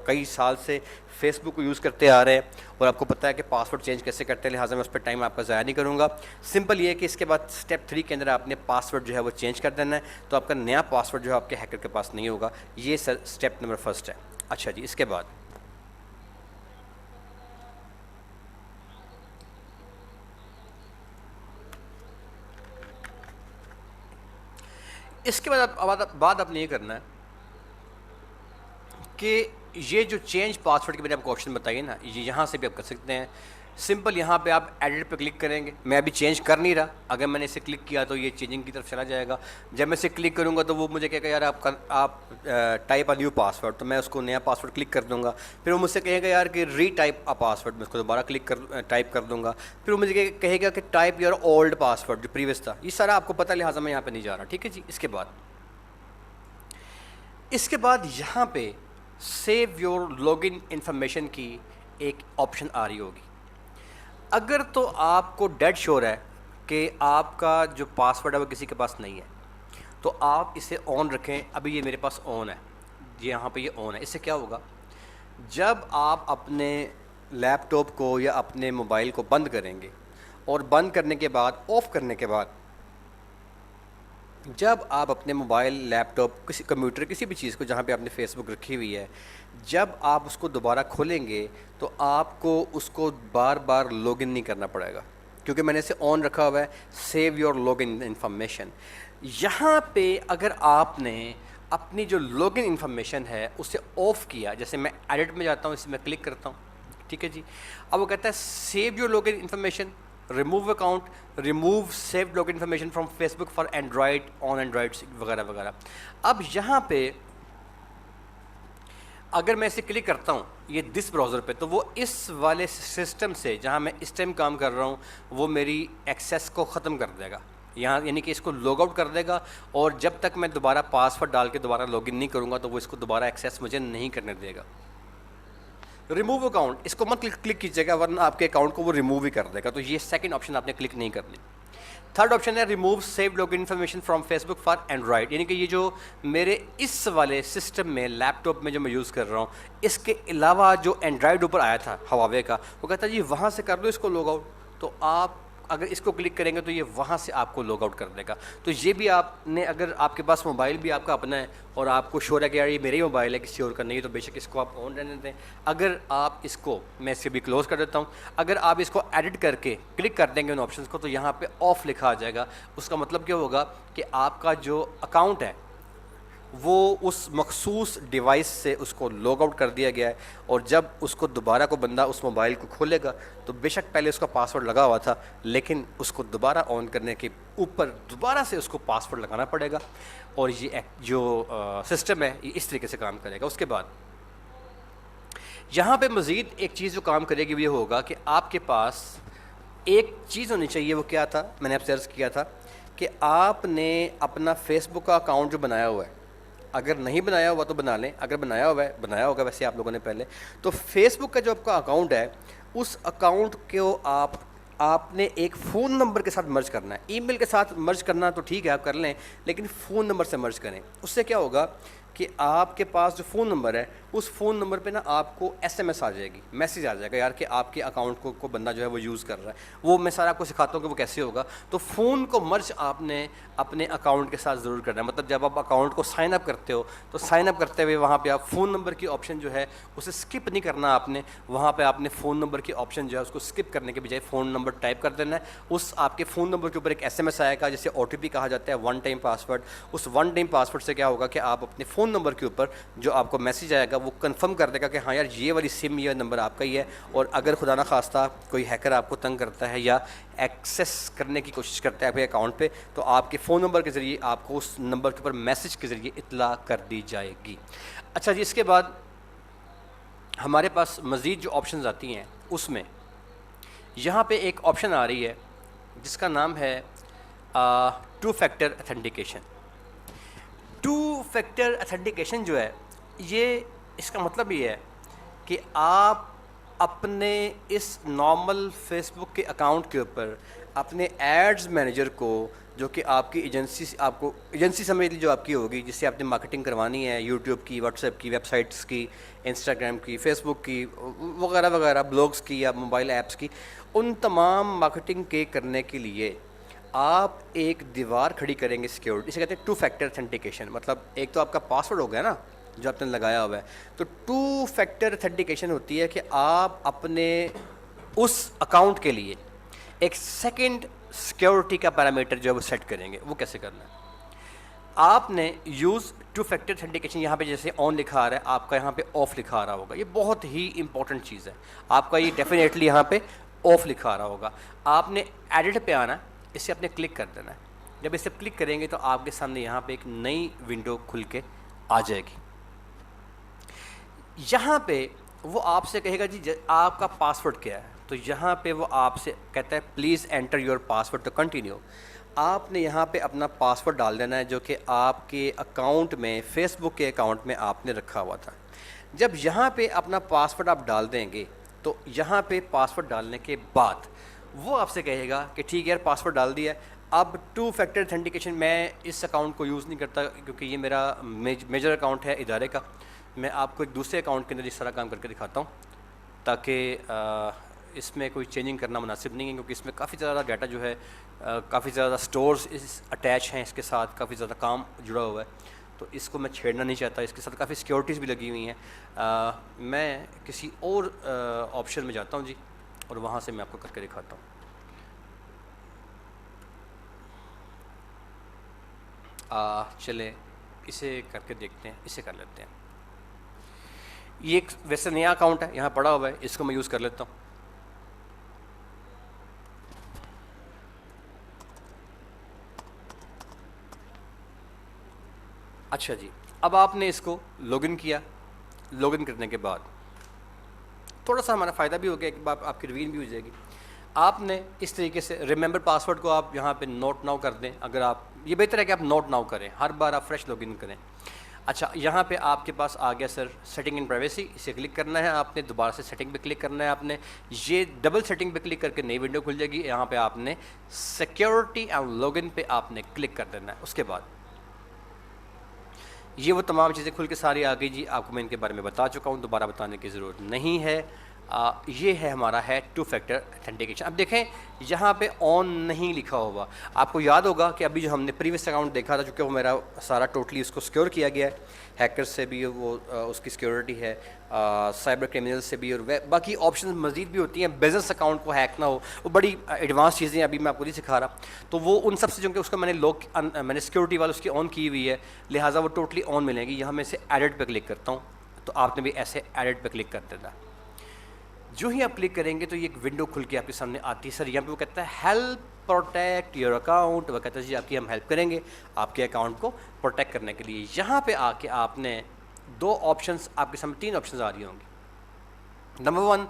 کئی سال سے فیس بک کو یوز کرتے آ رہے ہیں اور آپ کو پتہ ہے کہ پاسورڈ چینج کیسے کرتے ہیں، لہٰذا میں اس پہ ٹائم آپ کا ضائع نہیں کروں گا۔ سمپل یہ ہے کہ اس کے بعد اسٹیپ 3 کے اندر آپ نے پاسورڈ جو ہے وہ چینج کر دینا ہے، تو آپ کا نیا پاسورڈ جو ہے آپ کے ہیکر کے پاس نہیں ہوگا۔ یہ سر اسٹیپ نمبر فرسٹ ہے۔ اچھا جی، اس کے بعد بعد آپ نے یہ کرنا ہے کہ یہ جو چینج پاسورڈ کی میں نے آپ کو آپشن بتائی ہے نا، یہ یہاں سے بھی آپ کر سکتے ہیں. سمپل یہاں پہ آپ ایڈٹ پہ کلک کریں گے. میں ابھی چینج کر نہیں رہا، اگر میں نے اسے کلک کیا تو یہ چینجنگ کی طرف چلا جائے گا. جب میں اسے کلک کروں گا تو وہ مجھے کہے گا یار آپ ٹائپ اے نیو پاسورڈ، تو میں اس کو نیا پاسورڈ کلک کر دوں گا. پھر وہ مجھ سے کہے گا یار کہ ری ٹائپ اے پاسورڈ، میں اس کو دوبارہ ٹائپ کر دوں گا. پھر وہ مجھے کہے گا کہ ٹائپ یور اولڈ پاسورڈ جو پریویس تھا. یہ سارا آپ کو پتہ، لہٰذا میں یہاں پہ نہیں جا رہا. ٹھیک ہے جی. اس کے بعد یہاں پہ save your log in information کی ایک آپشن آ رہی ہوگی. اگر تو آپ کو ڈیڈ شور ہے کہ آپ کا جو پاسورڈ ہے وہ کسی کے پاس نہیں ہے، تو آپ اسے آن رکھیں. ابھی یہ میرے پاس آن ہے، یہاں پہ یہ آن ہے. اس سے کیا ہوگا، جب آپ اپنے لیپ ٹاپ کو یا اپنے موبائل کو بند کریں گے، اور بند کرنے کے بعد آف کرنے کے بعد جب آپ اپنے موبائل، لیپ ٹاپ، کسی کمپیوٹر، کسی بھی چیز کو جہاں پہ آپ نے فیس بک رکھی ہوئی ہے، جب آپ اس کو دوبارہ کھولیں گے تو آپ کو اس کو بار بار لاگ ان نہیں کرنا پڑے گا، کیونکہ میں نے اسے آن رکھا ہوا ہے. Save your log in information. یہاں پہ اگر آپ نے اپنی جو لاگ ان انفارمیشن ہے اسے آف کیا، جیسے میں ایڈٹ میں جاتا ہوں، اسے میں کلک کرتا ہوں. ٹھیک ہے جی. اب وہ کہتا ہے save your log in information, remove account, remove save log information from Facebook for Android, on Android وغیرہ وغیرہ. اب یہاں پہ اگر میں اسے کلک کرتا ہوں یہ دس براؤزر پہ، تو وہ اس والے سسٹم سے جہاں میں اس ٹائم کام کر رہا ہوں وہ میری ایکسیس کو ختم کر دے گا یہاں، یعنی کہ اس کو لاگ آؤٹ کر دے گا. اور جب تک میں دوبارہ پاسورڈ ڈال کے دوبارہ لاگ ان نہیں کروں گا تو وہ اس کو دوبارہ ایکسیس مجھے نہیں کرنے دے گا. ریموو اکاؤنٹ، اس کو مت کلک کیجیے گا ورنہ آپ کے اکاؤنٹ کو وہ ریموو ہی کر دے گا. تو یہ سیکنڈ آپشن آپ نے کلک نہیں کرنی. تھرڈ آپشن ہے remove save log in information from Facebook for Android, یعنی کہ یہ جو میرے اس والے سسٹم میں لیپ ٹاپ میں جو میں یوز کر رہا ہوں، اس کے علاوہ جو اینڈرائڈ اوپر آیا تھا ہواوے کا، وہ کہتا ہے جی وہاں سے کر دو اس کو لاگ آؤٹ. تو آپ اگر اس کو کلک کریں گے تو یہ وہاں سے آپ کو لاگ آؤٹ کر دے گا. تو یہ بھی آپ نے، اگر آپ کے پاس موبائل بھی آپ کا اپنا ہے اور آپ کو شور ہے کہ یار یہ میرا ہی موبائل ہے کسی اور کا نہیں، تو بے شک اس کو آپ آن رہنے دیں. اگر آپ اس کو، میں اس سے بھی کلوز کر دیتا ہوں، اگر آپ اس کو ایڈٹ کر کے کلک کر دیں گے ان آپشنس کو تو یہاں پہ آف لکھا آ جائے گا. اس کا مطلب کیا ہوگا کہ آپ کا جو اکاؤنٹ ہے وہ اس مخصوص ڈیوائس سے اس کو لاگ آؤٹ کر دیا گیا ہے. اور جب اس کو دوبارہ کو بندہ اس موبائل کو کھولے گا تو بے شک پہلے اس کا پاسورڈ لگا ہوا تھا، لیکن اس کو دوبارہ آن کرنے کے اوپر دوبارہ سے اس کو پاسورڈ لگانا پڑے گا. اور یہ جو سسٹم ہے یہ اس طریقے سے کام کرے گا. اس کے بعد یہاں پہ مزید ایک چیز جو کام کرے گی وہ یہ ہوگا کہ آپ کے پاس ایک چیز ہونی چاہیے. وہ کیا تھا، میں نے آپ سے عرض کیا تھا کہ آپ نے اپنا فیس بک کا اکاؤنٹ جو بنایا ہوا ہے، اگر نہیں بنایا ہوا تو بنا لیں، اگر بنایا ہوا ہے، بنایا ہوگا ویسے آپ لوگوں نے پہلے، تو فیس بک کا جو آپ کا اکاؤنٹ ہے اس اکاؤنٹ کو آپ نے ایک فون نمبر کے ساتھ مرج کرنا ہے. ای میل کے ساتھ مرج کرنا تو ٹھیک ہے آپ کر لیں، لیکن فون نمبر سے مرج کریں. اس سے کیا ہوگا کہ آپ کے پاس جو فون نمبر ہے اس فون نمبر پہ نا آپ کو ایس ایم ایس آ جائے گی، میسیج آ جائے گا یار کہ آپ کے اکاؤنٹ کو بندہ جو ہے وہ یوز کر رہا ہے. وہ میں سارا آپ کو سکھاتا ہوں کہ وہ کیسے ہوگا. تو فون کو مرج آپ نے اپنے اکاؤنٹ کے ساتھ ضرور کرنا ہے. مطلب جب آپ اکاؤنٹ کو سائن اپ کرتے ہو تو سائن اپ کرتے ہوئے وہاں پہ آپ فون نمبر کی آپشن جو ہے اسے اسکپ نہیں کرنا آپ نے. وہاں پہ آپ نے فون نمبر کی آپشن جو ہے اس کو اسکپ کرنے کے بجائے فون نمبر ٹائپ کر دینا ہے. اس آپ کے فون نمبر کے اوپر ایک ایس ایم ایس آئے گا جسے او ٹی پی کہا جاتا ہے، ون ٹائم پاسورڈ. اس ون ٹائم پاسورڈ سے کیا ہوگا کہ آپ اپنے فون نمبر کے اوپر جو آپ کو میسیج آئے گا وہ کنفرم کر دے گا کہ ہاں یار یہ والی سم، یہ نمبر آپ کا ہی ہے. اور اگر خدا نخواستہ کوئی ہیکر آپ کو تنگ کرتا ہے یا ایکسیس کرنے کی کوشش کرتا ہے آپ کے اکاؤنٹ پہ، تو آپ کے فون نمبر کے ذریعے آپ کو اس نمبر کے اوپر میسیج کے ذریعے اطلاع کر دی جائے گی. اچھا جی، اس کے بعد ہمارے پاس مزید جو آپشنز آتی ہیں اس میں یہاں پہ ایک آپشن آ رہی ہے جس کا نام ہے two factor authentication. Two factor authentication جو ہے یہ، اس کا مطلب یہ ہے کہ آپ اپنے اس نارمل فیس بک کے اکاؤنٹ کے اوپر اپنے ایڈز مینیجر کو، جو کہ آپ کی ایجنسی، آپ کو ایجنسی سمجھ لی جو آپ کی ہوگی، جس سے آپ نے مارکیٹنگ کروانی ہے، یوٹیوب کی، واٹس ایپ کی، ویب سائٹس کی، انسٹاگرام کی، فیس بک کی وغیرہ وغیرہ، بلاگس کی یا موبائل ایپس کی، ان تمام مارکیٹنگ کے کرنے کے لیے آپ ایک دیوار کھڑی کریں گے سیکیورٹی. اسے کہتے ہیں ٹو فیکٹر اتھینٹیکیشن. مطلب ایک تو آپ کا پاسورڈ ہو گیا نا جو آپ نے لگایا ہوا ہے، تو ٹو فیکٹر اتھینٹیکیشن ہوتی ہے کہ آپ اپنے اس اکاؤنٹ کے لیے ایک سیکنڈ سیکیورٹی کا پیرامیٹر جو ہے وہ سیٹ کریں گے. وہ کیسے کرنا ہے؟ آپ نے یوز ٹو فیکٹر اتھینٹیکیشن یہاں پہ جیسے آن لکھا آ رہا ہے آپ کا یہاں پہ آف لکھا آ رہا ہوگا. یہ بہت ہی امپورٹنٹ چیز ہے, آپ کا یہ ڈیفینیٹلی یہاں پہ آف لکھا آ رہا ہوگا. آپ نے ایڈٹ پہ آنا ہے, اس سے آپ نے کلک کر دینا ہے. جب اس سے کلک کریں گے تو آپ کے سامنے یہاں پہ ایک نئی ونڈو کھل کے آ جائے گی. یہاں پہ وہ آپ سے کہے گا جی آپ کا پاسورڈ کیا ہے, تو یہاں پہ وہ آپ سے کہتا ہے please enter your password to continue. آپ نے یہاں پہ اپنا پاسورڈ ڈال دینا ہے جو کہ آپ کے اکاؤنٹ میں, فیس بک کے اکاؤنٹ میں آپ نے رکھا ہوا تھا. جب یہاں پہ اپنا پاسورڈ آپ ڈال دیں گے تو یہاں پہ پاسورڈ ڈالنے کے بعد وہ آپ سے کہے گا کہ ٹھیک ہے یار پاسورڈ ڈال دیا ہے. اب ٹو فیکٹر اتھینٹیکیشن میں اس اکاؤنٹ کو یوز نہیں کرتا کیونکہ یہ میرا میجر اکاؤنٹ ہے ادارے کا. میں آپ کو ایک دوسرے اکاؤنٹ کے اندر اس طرح کام کر کے دکھاتا ہوں تاکہ اس میں کوئی چینجنگ کرنا مناسب نہیں ہے, کیونکہ اس میں کافی زیادہ ڈیٹا جو ہے, کافی زیادہ سٹورز اٹیچ ہیں اس کے ساتھ, کافی زیادہ کام جڑا ہوا ہے, تو اس کو میں چھیڑنا نہیں چاہتا. اس کے ساتھ کافی سیکیورٹیز بھی لگی ہوئی ہیں. میں کسی اور آپشن میں جاتا ہوں جی, اور وہاں سے میں آپ کو کر کے دکھاتا ہوں. چلیں اسے کر کے دیکھتے ہیں, اسے کر لیتے ہیں. یہ ایک ویسے نیا اکاؤنٹ ہے, یہاں پڑا ہوا ہے, اس کو میں یوز کر لیتا ہوں. اچھا جی, اب آپ نے اس کو لاگ ان کیا. لاگ ان کرنے کے بعد تھوڑا سا ہمارا فائدہ بھی ہو گیا, ایک بار آپ کی ریویل بھی ہو جائے گی. آپ نے اس طریقے سے ریممبر پاسورڈ کو آپ یہاں پہ نوٹ ناؤ کر دیں. اگر آپ, یہ بہتر ہے کہ آپ نوٹ ناؤ کریں, ہر بار آپ فریش لاگ ان کریں. اچھا, یہاں پہ آپ کے پاس آ گیا سر سیٹنگ ان پرائیویسی, اسے کلک کرنا ہے آپ نے. دوبارہ سے سیٹنگ پہ کلک کرنا ہے آپ نے. یہ ڈبل سیٹنگ پہ کلک کر کے نئی ونڈو کھل جائے گی. یہاں پہ آپ نے سیکیورٹی اینڈ لاگ ان پہ آپ نے کلک کر دینا ہے. اس کے بعد یہ وہ تمام چیزیں کھل کے ساری آ گئی جی. آپ کو میں ان کے بارے میں بتا چکا ہوں, دوبارہ بتانے کی ضرورت نہیں ہے. یہ ہے ہمارا ہے ٹو فیکٹر اتھینٹیکیشن. اب دیکھیں یہاں پہ آن نہیں لکھا ہوگا. آپ کو یاد ہوگا کہ ابھی جو ہم نے پریویس اکاؤنٹ دیکھا تھا, چونکہ وہ میرا سارا ٹوٹلی اس کو سیکیور کیا گیا ہے, ہیکر سے بھی وہ اس کی سیکیورٹی ہے, سائبر کرمنل سے بھی, اور باقی آپشنز مزید بھی ہوتی ہیں. بزنس اکاؤنٹ کو ہیک نہ ہو, وہ بڑی ایڈوانس چیزیں ابھی میں آپ کو نہیں سکھا رہا. تو وہ ان سب سے جو کہ اس کا میں نے سیکیورٹی والا اس کی آن کی ہوئی ہے, لہٰذا وہ ٹوٹلی آن ملیں گی. یہاں میں سے ایڈٹ پہ کلک کرتا ہوں, تو آپ نے بھی ایسے ایڈٹ پہ کلک کر دینا. جو ہی آپ کلک کریں گے تو یہ ایک ونڈو کھل کے آپ کے سامنے آتی ہے. سر یہاں پہ وہ کہتا ہے ہیلپ پروٹیکٹ یور اکاؤنٹ. وہ کہتا ہے جی آپ کی ہم ہیلپ کریں گے آپ کے اکاؤنٹ کو پروٹیکٹ کرنے کے لیے. یہاں پہ آ کے آپ نے دو آپشنس, آپ کے سامنے تین آپشنز آ رہی ہوں گی. Number 1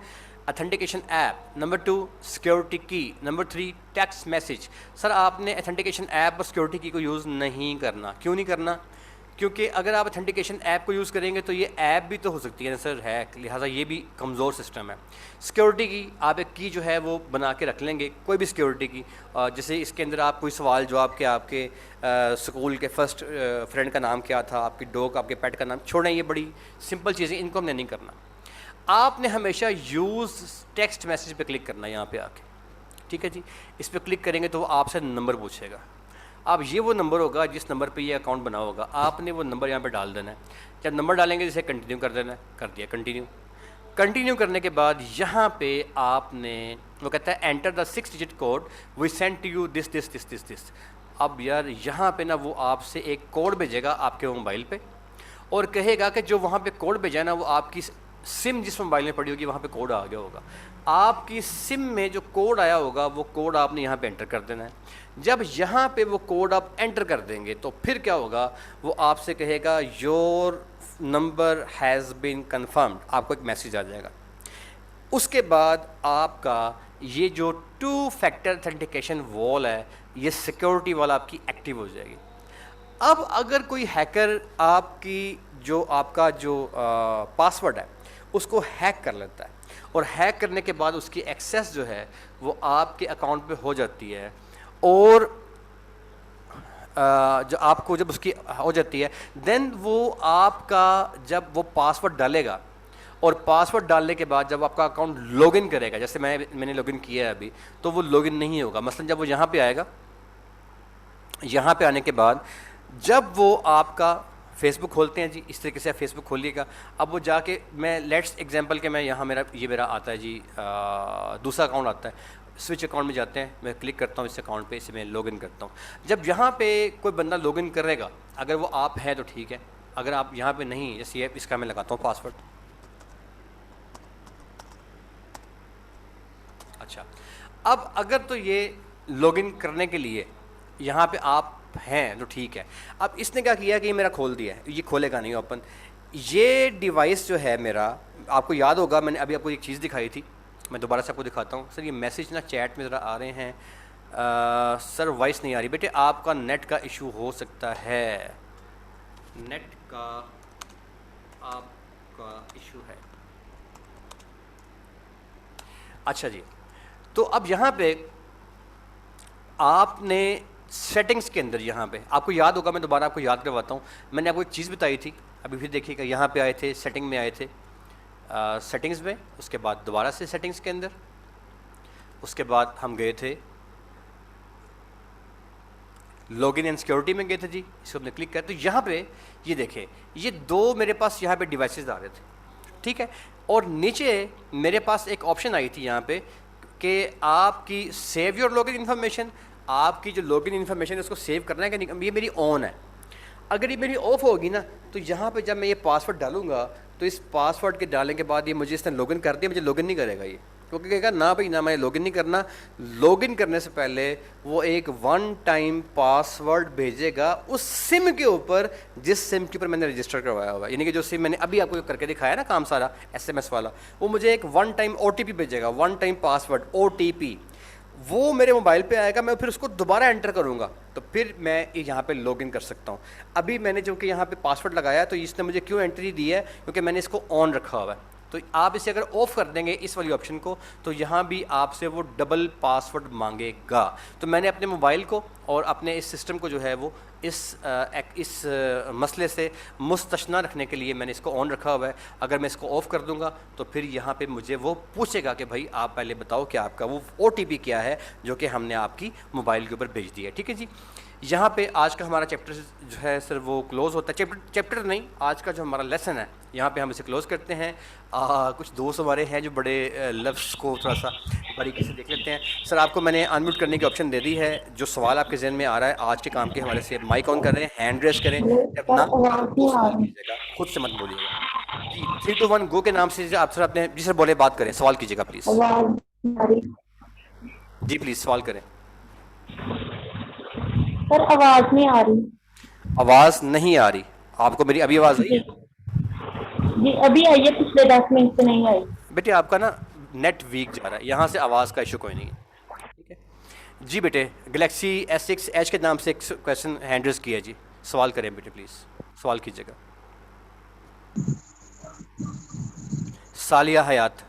authentication app, number 2 security کی, نمبر 3 ٹیکسٹ میسج. سر آپ نے اتھینٹیکیشن ایپ اور سیکیورٹی کی کو یوز نہیں کرنا. کیوں نہیں کرنا؟ کیونکہ اگر آپ اتھینٹیکیشن ایپ کو یوز کریں گے تو یہ ایپ بھی تو ہو سکتی ہے نا سر ہیک, لہٰذا یہ بھی کمزور سسٹم ہے. سیکیورٹی کی آپ ایک کی جو ہے وہ بنا کے رکھ لیں گے, کوئی بھی سیکیورٹی کی, جیسے اس کے اندر آپ کوئی سوال جواب کے آپ کے اسکول کے فرسٹ فرینڈ کا نام کیا تھا, آپ کی ڈوگ, آپ کے پیٹ کا نام, چھوڑیں یہ بڑی سمپل چیزیں, ان کو ہم نے نہیں کرنا. آپ نے ہمیشہ یوز ٹیکسٹ میسج پہ کلک کرنا ہے یہاں پہ آ کے. ٹھیک ہے جی, اس پہ کلک کریں گے تو وہ آپ سے نمبر پوچھے گا. اب یہ وہ نمبر ہوگا جس نمبر پہ یہ اکاؤنٹ بنا ہوگا, آپ نے وہ نمبر یہاں پہ ڈال دینا ہے. جب نمبر ڈالیں گے جسے کنٹینیو کر دینا ہے, کر دیا کنٹینیو. کنٹینیو کرنے کے بعد یہاں پہ آپ نے, وہ کہتا ہے enter the 6 digit code we send to you دس دس دس دس دس. اب یار یہاں پہ نا وہ آپ سے ایک کوڈ بھیجے گا آپ کے موبائل پہ, اور کہے گا کہ جو وہاں پہ کوڈ بھیجا ہے نا وہ آپ کی سم جس موبائل میں پڑی ہوگی وہاں پہ کوڈ آ گیا ہوگا. آپ کی سم میں جو کوڈ آیا ہوگا وہ کوڈ آپ نے یہاں پہ انٹر کر دینا ہے. جب یہاں پہ وہ کوڈ آپ انٹر کر دیں گے تو پھر کیا ہوگا, وہ آپ سے کہے گا your number has been confirmed, آپ کو ایک میسیج آ جائے گا. اس کے بعد آپ کا یہ جو ٹو فیکٹر اتھینٹیکیشن وال ہے, یہ سیکیورٹی والا آپ کی ایکٹیو ہو جائے گی. اب اگر کوئی ہیکر آپ کی جو آپ کا جو پاسورڈ ہے اس کو ہیک کر لیتا ہے, اور ہیک کرنے کے بعد اس کی ایکسیس جو ہے وہ آپ کے اکاؤنٹ پہ ہو جاتی ہے, اور جو آپ کو جب اس کی ہو جاتی ہے دین وہ آپ کا جب وہ پاسورڈ ڈالے گا, اور پاسورڈ ڈالنے کے بعد جب آپ کا اکاؤنٹ لاگ ان کرے گا, جیسے میں نے لاگ ان کیا ہے ابھی, تو وہ لاگ ان نہیں ہوگا. مثلا جب وہ یہاں پہ آئے گا, یہاں پہ آنے کے بعد جب وہ آپ کا فیس بک کھولتے ہیں جی, اس طریقے سے فیس بک کھولیے گا. اب وہ جا کے میں لیٹس ایگزامپل کہ میں یہاں یہ میرا آتا ہے جی دوسرا اکاؤنٹ آتا ہے, سوئچ اکاؤنٹ میں جاتے ہیں, میں کلک کرتا ہوں اس اکاؤنٹ پہ, اسے میں لاگ ان کرتا ہوں. جب یہاں پہ کوئی بندہ لاگ ان کرے گا, اگر وہ آپ ہیں تو ٹھیک ہے, اگر آپ یہاں پہ نہیں, جیسے یہ اس کا میں لگاتا ہوں پاسورڈ. اچھا, اب اگر تو یہ لاگ ان کرنے کے لیے یہاں پہ آپ ہیں تو ٹھیک ہے. اب اس نے کیا کیا کہ یہ میرا کھول دیا ہے, یہ کھولے گا نہیں اوپن. یہ ڈیوائس جو ہے میرا, آپ کو یاد ہوگا میں نے ابھی آپ کو ایک چیز دکھائی تھی, میں دوبارہ سے آپ کو دکھاتا ہوں. سر یہ میسیج نا چیٹ میں ذرا آ رہے ہیں, سر وائس نہیں آ رہی. بیٹے آپ کا نیٹ کا ایشو ہو سکتا ہے, نیٹ کا آپ کا ایشو ہے. اچھا جی, تو اب یہاں پہ آپ نے سیٹنگز کے اندر, یہاں پہ آپ کو یاد ہوگا, میں دوبارہ آپ کو یاد کرواتا ہوں, میں نے آپ کو ایک چیز بتائی تھی ابھی پھر دیکھیے گا. یہاں پہ آئے تھے, سیٹنگ میں آئے تھے, سیٹنگز میں, اس کے بعد دوبارہ سے سیٹنگز کے اندر, اس کے بعد ہم گئے تھے لاگ ان اینڈ سیکورٹی میں گئے تھے جی, اس کو ہم نے کلک کیا. تو یہاں پہ یہ دیکھیں, یہ دو میرے پاس یہاں پہ ڈیوائسز آ رہے تھے, ٹھیک ہے. اور نیچے میرے پاس ایک آپشن آئی تھی یہاں پہ کہ آپ کی save your log in information, آپ کی جو لاگ ان انفارمیشن ہے اس کو سیو کرنا ہے کہ نہیں. یہ میری آن ہے, اگر یہ میری آف ہوگی نا تو یہاں پہ جب میں یہ پاسورڈ ڈالوں گا تو اس پاسورڈ کے ڈالنے کے بعد یہ مجھے اس نے لاگ ان کر دیا, مجھے لاگ ان نہیں کرے گا یہ, کیونکہ کہے گا نہ بھائی نہ, میں لاگ ان نہیں کرنا. لاگ ان کرنے سے پہلے وہ ایک ون ٹائم پاسورڈ بھیجے گا اس سم کے اوپر جس سم کے اوپر میں نے رجسٹر کروایا ہوا ہے. یعنی کہ جو سم میں نے ابھی آپ کو کر کے دکھایا نا کام سارا SMS والا, وہ مجھے ایک ون ٹائم OTP بھیجے گا, ون ٹائم پاسورڈ OTP, وہ میرے موبائل پہ آئے گا. میں پھر اس کو دوبارہ انٹر کروں گا تو پھر میں یہاں پہ لاگ ان کر سکتا ہوں. ابھی میں نے جو کہ یہاں پہ پاسورڈ لگایا تو اس نے مجھے کیوں انٹری دی ہے, کیونکہ میں نے اس کو آن رکھا ہوا ہے. تو آپ اسے اگر آف کر دیں گے اس والی آپشن کو تو یہاں بھی آپ سے وہ ڈبل پاسورڈ مانگے گا. تو میں نے اپنے موبائل کو اور اپنے اس سسٹم کو جو ہے وہ اس مسئلے سے مستثنی رکھنے کے لیے میں نے اس کو آن رکھا ہوا ہے. اگر میں اس کو آف کر دوں گا تو پھر یہاں پہ مجھے وہ پوچھے گا کہ بھائی آپ پہلے بتاؤ کہ آپ کا وہ OTP کیا ہے جو کہ ہم نے آپ کی موبائل کے اوپر بھیج دیا ہے. ٹھیک ہے جی, یہاں پہ آج کا ہمارا چیپٹر جو ہے سر وہ کلوز ہوتا ہے. چیپٹر نہیں, آج کا جو ہمارا لیسن ہے یہاں پہ ہم اسے کلوز کرتے ہیں. کچھ دوست ہمارے ہیں جو بڑے لفظ کو تھوڑا سا باریکی سے دیکھ لیتے ہیں. سر آپ کو میں نے انمیوٹ کرنے کی آپشن دے دی ہے. جو سوال آپ کے ذہن میں آ رہا ہے آج کے کام کے حوالے سے, مائک آن کریں, ہینڈ ریز کریں, اپنا وہ سوال کیجیے گا, خود سے مت بولیے گا جی. 3 2 1 گو کے نام سے آپ سر اپنے جی سر بولے بات کریں, سوال کیجیے گا پلیز. جی پلیز سوال کریں. سر آواز نہیں آ رہی. آواز نہیں آ رہی آپ کو میری؟ ابھی آواز آئی ہے؟ جی ابھی آئی ہے, پچھلے 10 منٹ سے نہیں آئی. بیٹے آپ کا نا نیٹ ویک جا رہا ہے, یہاں سے آواز کا ایشو کوئی نہیں ہے. ٹھیک ہے جی. بیٹے گلیکسی S6H کے نام سے ایک کویشچن ہینڈ ریز کیا ہے جی, سوال کریں بیٹے پلیز, سوال کیجیے گا. سالیہ حیات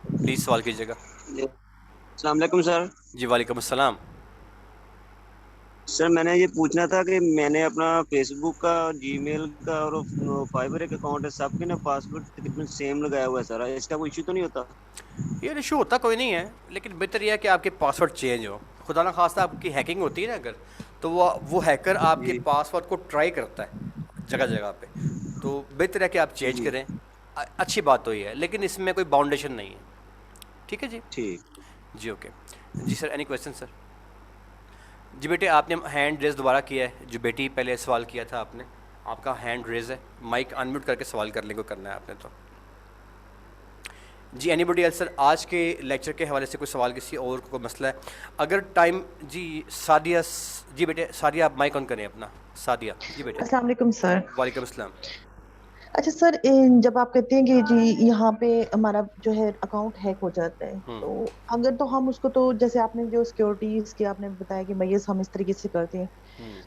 پلیز سوال کیجیے گا. السلام علیکم سر. جی وعلیکم السلام. سر میں نے یہ پوچھنا تھا کہ میں نے اپنا فیس بک کا, جی میل کا اور فائبر ایک اکاؤنٹ ہے, سب کے نا پاسورڈ تقریباً سیم لگایا ہوا ہے سر, اس کا کوئی ایشو تو نہیں ہوتا؟ یہ ایشو ہوتا کوئی نہیں ہے, لیکن بہتر یہ ہے کہ آپ کے پاسورڈ چینج ہو. خدا نہ خواستہ آپ کی ہیکنگ ہوتی ہے نا اگر, تو وہ ہیکر آپ کے جی پاسورڈ کو ٹرائی کرتا ہے جگہ جگہ پہ, تو بہتر ہے کہ آپ چینج جی کریں. اچھی بات تو یہ ہے, لیکن اس میں کوئی باؤنڈیشن نہیں ہے. ٹھیک ہے جی. ٹھیک. جی اوکے جی سر. اینی کویشچن سر؟ جی بیٹے آپ نے ہینڈ ریز دوبارہ کیا ہے, جو بیٹی پہلے سوال کیا تھا آپ نے, آپ کا ہینڈ ریز ہے, مائک انمیوٹ کر کے سوال کر لیں کو کرنا ہے آپ نے تو. جی اینی بڈی ایل سر, آج کے لیکچر کے حوالے سے کوئی سوال کسی اور کو مسئلہ ہے اگر ٹائم؟ جی سعدیہ, جی بیٹے سعدیہ آپ مائک آن کریں اپنا. سعدیہ جی بیٹے. السلام علیکم سر. وعلیکم السلام. اچھا سر, جب آپ کہتے ہیں کہ جی یہاں پہ ہمارا جو ہے اکاؤنٹ ہیک ہو جاتا ہے, تو اگر تو ہم اس کو, تو جیسے آپ نے جو سیکیورٹیز کی آپ نے بتایا کہ میس ہم اس طریقے سے کرتے ہیں,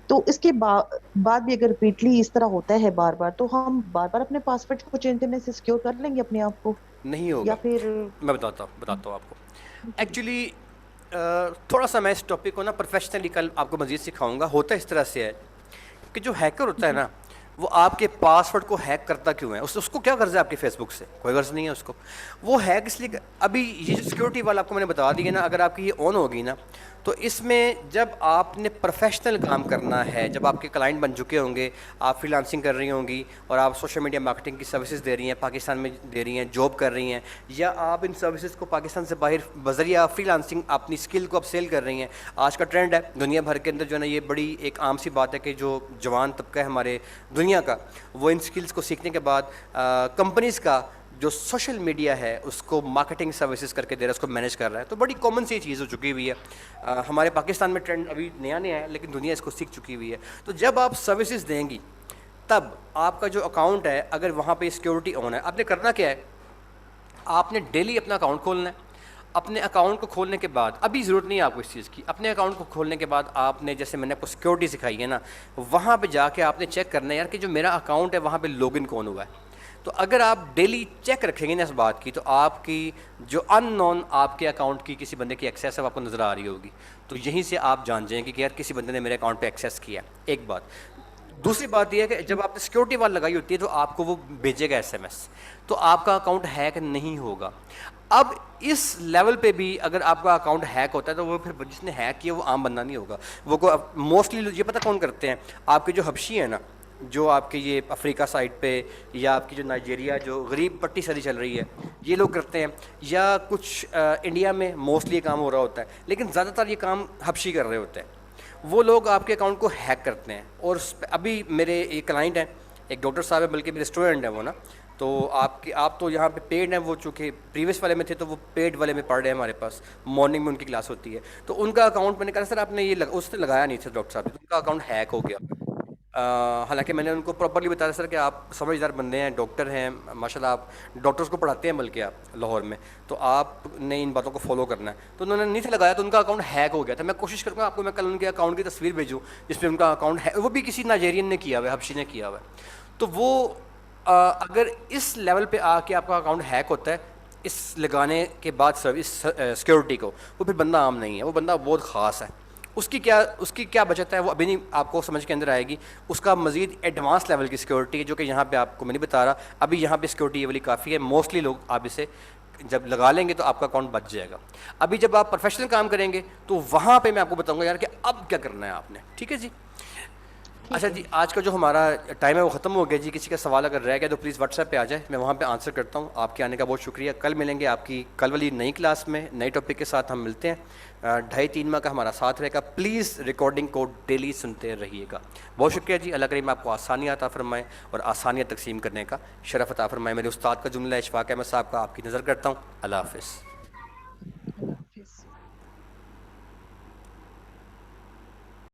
تو اس کے بعد بھی اگر ریپیٹلی اس طرح ہوتا ہے بار بار, تو ہم بار بار اپنے پاسورڈ کو چینج کرنے سے سیکیور کر لیں گے اپنے آپ کو نہیں یا ہوگا؟ پھر؟ میں بتاتا ہوں آپ کو. ایکچولی تھوڑا سا میں اس ٹاپک کو نا پروفیشنلی کل آپ کو مزید سکھاؤں گا. ہوتا اس طرح سے ہے کہ جو ہیکر ہوتا ہے نا, وہ آپ کے پاسورڈ کو ہیک کرتا کیوں ہے؟ اس کو کیا غرض ہے آپ کے فیس بک سے؟ کوئی غرض نہیں ہے اس کو. وہ ہیک اس لیے ابھی یہ جو سیکورٹی والا آپ کو میں نے بتا دیا نا, اگر آپ کی یہ آن ہوگی نا تو اس میں جب آپ نے پروفیشنل کام کرنا ہے, جب آپ کے کلائنٹ بن چکے ہوں گے, آپ فری لانسنگ کر رہی ہوں گی اور آپ سوشل میڈیا مارکیٹنگ کی سروسز دے رہی ہیں, پاکستان میں دے رہی ہیں, جاب کر رہی ہیں, یا آپ ان سروسز کو پاکستان سے باہر بذریعہ فری لانسنگ اپنی اسکل کو آپ سیل کر رہی ہیں. آج کا ٹرینڈ ہے دنیا بھر کے اندر جو ہے نا, یہ بڑی ایک عام سی بات ہے کہ جو جوان طبقہ ہے ہمارے دنیا کا, وہ ان اسکلس کو سیکھنے کے بعد کمپنیز کا جو سوشل میڈیا ہے اس کو مارکیٹنگ سروسز کر کے دے رہا ہے, اس کو مینیج کر رہا ہے. تو بڑی کامن سی چیز ہو چکی ہوئی ہے. ہمارے پاکستان میں ٹرینڈ ابھی نیا ہے لیکن دنیا اس کو سیکھ چکی ہوئی ہے. تو جب آپ سروسز دیں گی تب آپ کا جو اکاؤنٹ ہے, اگر وہاں پہ سیکورٹی آن ہے, آپ نے کرنا کیا ہے, آپ نے ڈیلی اپنا اکاؤنٹ کھولنا ہے. اپنے اکاؤنٹ کو کھولنے کے بعد, ابھی ضرورت نہیں ہے آپ کو اس چیز کی, اپنے اکاؤنٹ کو کھولنے کے بعد آپ نے, جیسے میں نے آپ کو سیکورٹی سکھائی ہے نا, وہاں پہ جا کے آپ نے چیک کرنا ہے یار کہ جو میرا اکاؤنٹ ہے وہاں پہ لاگ ان کون ہوا ہے. تو اگر آپ ڈیلی چیک رکھیں گے نا اس بات کی, تو آپ کی جو ان نون آپ کے اکاؤنٹ کی کسی بندے کی ایکسیس ہے وہ آپ کو نظر آ رہی ہوگی. تو یہیں سے آپ جان جائیں گے کہ یار کسی بندے نے میرے اکاؤنٹ پہ ایکسیس کیا. ایک بات. دوسری بات یہ ہے کہ جب آپ نے سیکورٹی وال لگائی ہوتی ہے تو آپ کو وہ بھیجے گا ایس ایم ایس, تو آپ کا اکاؤنٹ ہیک نہیں ہوگا. اب اس لیول پہ بھی اگر آپ کا اکاؤنٹ ہیک ہوتا ہے تو وہ پھر جس نے ہیک کیا وہ عام بندہ نہیں ہوگا. وہ کو موسٹلی یہ پتہ کون کرتے ہیں, آپ کے جو حبشی ہیں نا, جو آپ کے یہ افریقہ سائڈ پہ, یا آپ کی جو نائجیریا جو غریب پٹی ساری چل رہی ہے, یہ لوگ کرتے ہیں, یا کچھ انڈیا میں موسٹلی یہ کام ہو رہا ہوتا ہے, لیکن زیادہ تر یہ کام حبشی کر رہے ہوتے ہیں. وہ لوگ آپ کے اکاؤنٹ کو ہیک کرتے ہیں. اور ابھی میرے ایک کلائنٹ ہیں, ایک ڈاکٹر صاحب ہے, بلکہ میرے اسٹوڈنٹ ہیں وہ نا, تو آپ تو یہاں پہ پیڈ ہیں, وہ چونکہ پریویس والے میں تھے تو وہ پیڈ والے میں پڑھ رہے ہیں ہمارے پاس, مارننگ میں ان کی کلاس ہوتی ہے. تو ان کا اکاؤنٹ میں نے کہا سر آپ نے یہ اس نے لگایا نہیں تھا ڈاکٹر صاحب, تو ان کا اکاؤنٹ ہیک ہو گیا. حالانکہ میں نے ان کو پراپرلی بتایا سر کہ آپ سمجھدار بندے ہیں, ڈاکٹر ہیں ماشاء اللہ, آپ ڈاکٹرس کو پڑھاتے ہیں بلکہ آپ لاہور میں, تو آپ نے ان باتوں کو فالو کرنا ہے. تو انہوں نے نہیں تھا لگایا, تو ان کا اکاؤنٹ ہیک ہو گیا تھا. میں کوشش کروں گا آپ کو میں کل ان کے اکاؤنٹ کی تصویر بھیجوں جس میں ان کا اکاؤنٹ ہے, وہ بھی کسی نائجیرین نے کیا ہوا ہے, حبشی نے کیا ہوا ہے. تو وہ اگر اس لیول پہ آ کے آپ کا اکاؤنٹ ہیک ہوتا ہے اس لگانے کے بعد سروس سیکورٹی کو, وہ پھر بندہ عام نہیں ہے, وہ بندہ بہت خاص ہے. اس کی کیا بچت ہے وہ ابھی نہیں آپ کو سمجھ کے اندر آئے گی. اس کا مزید ایڈوانس لیول کی سیکورٹی ہے جو کہ یہاں پہ آپ کو میں نہیں بتا رہا. ابھی یہاں پہ سیکورٹی یہ والی کافی ہے. موسٹلی لوگ آپ اسے جب لگا لیں گے تو آپ کا اکاؤنٹ بچ جائے گا. ابھی جب آپ پروفیشنل کام کریں گے تو وہاں پہ میں آپ کو بتاؤں گا یار کہ اب کیا کرنا ہے آپ نے. ٹھیک ہے جی. اچھا جی, آج کا جو ہمارا ٹائم ہے وہ ختم ہو گیا جی. کسی کا سوال اگر رہ گیا تو پلیز واٹس ایپ پہ آ جائے, میں وہاں پہ آنسر کرتا ہوں. آپ کے آنے کا بہت شکریہ. کل ملیں گے آپ کی کل والی نئی کلاس میں, نئے ٹاپک کے ساتھ ہم ملتے ہیں. 2.5-3 ماہ کا ہمارا ساتھ رہے گا. پلیز ریکارڈنگ کو ڈیلی سنتے رہیے گا. بہت شکریہ جی. اللہ کریم آپ کو آسانیاں عطا فرمائے اور آسانیاں تقسیم کرنے کا شرف عطا فرمائے. میرے استاد کا جملہ اشفاق احمد صاحب کا آپ کی نظر کرتا ہوں. اللہ حافظ.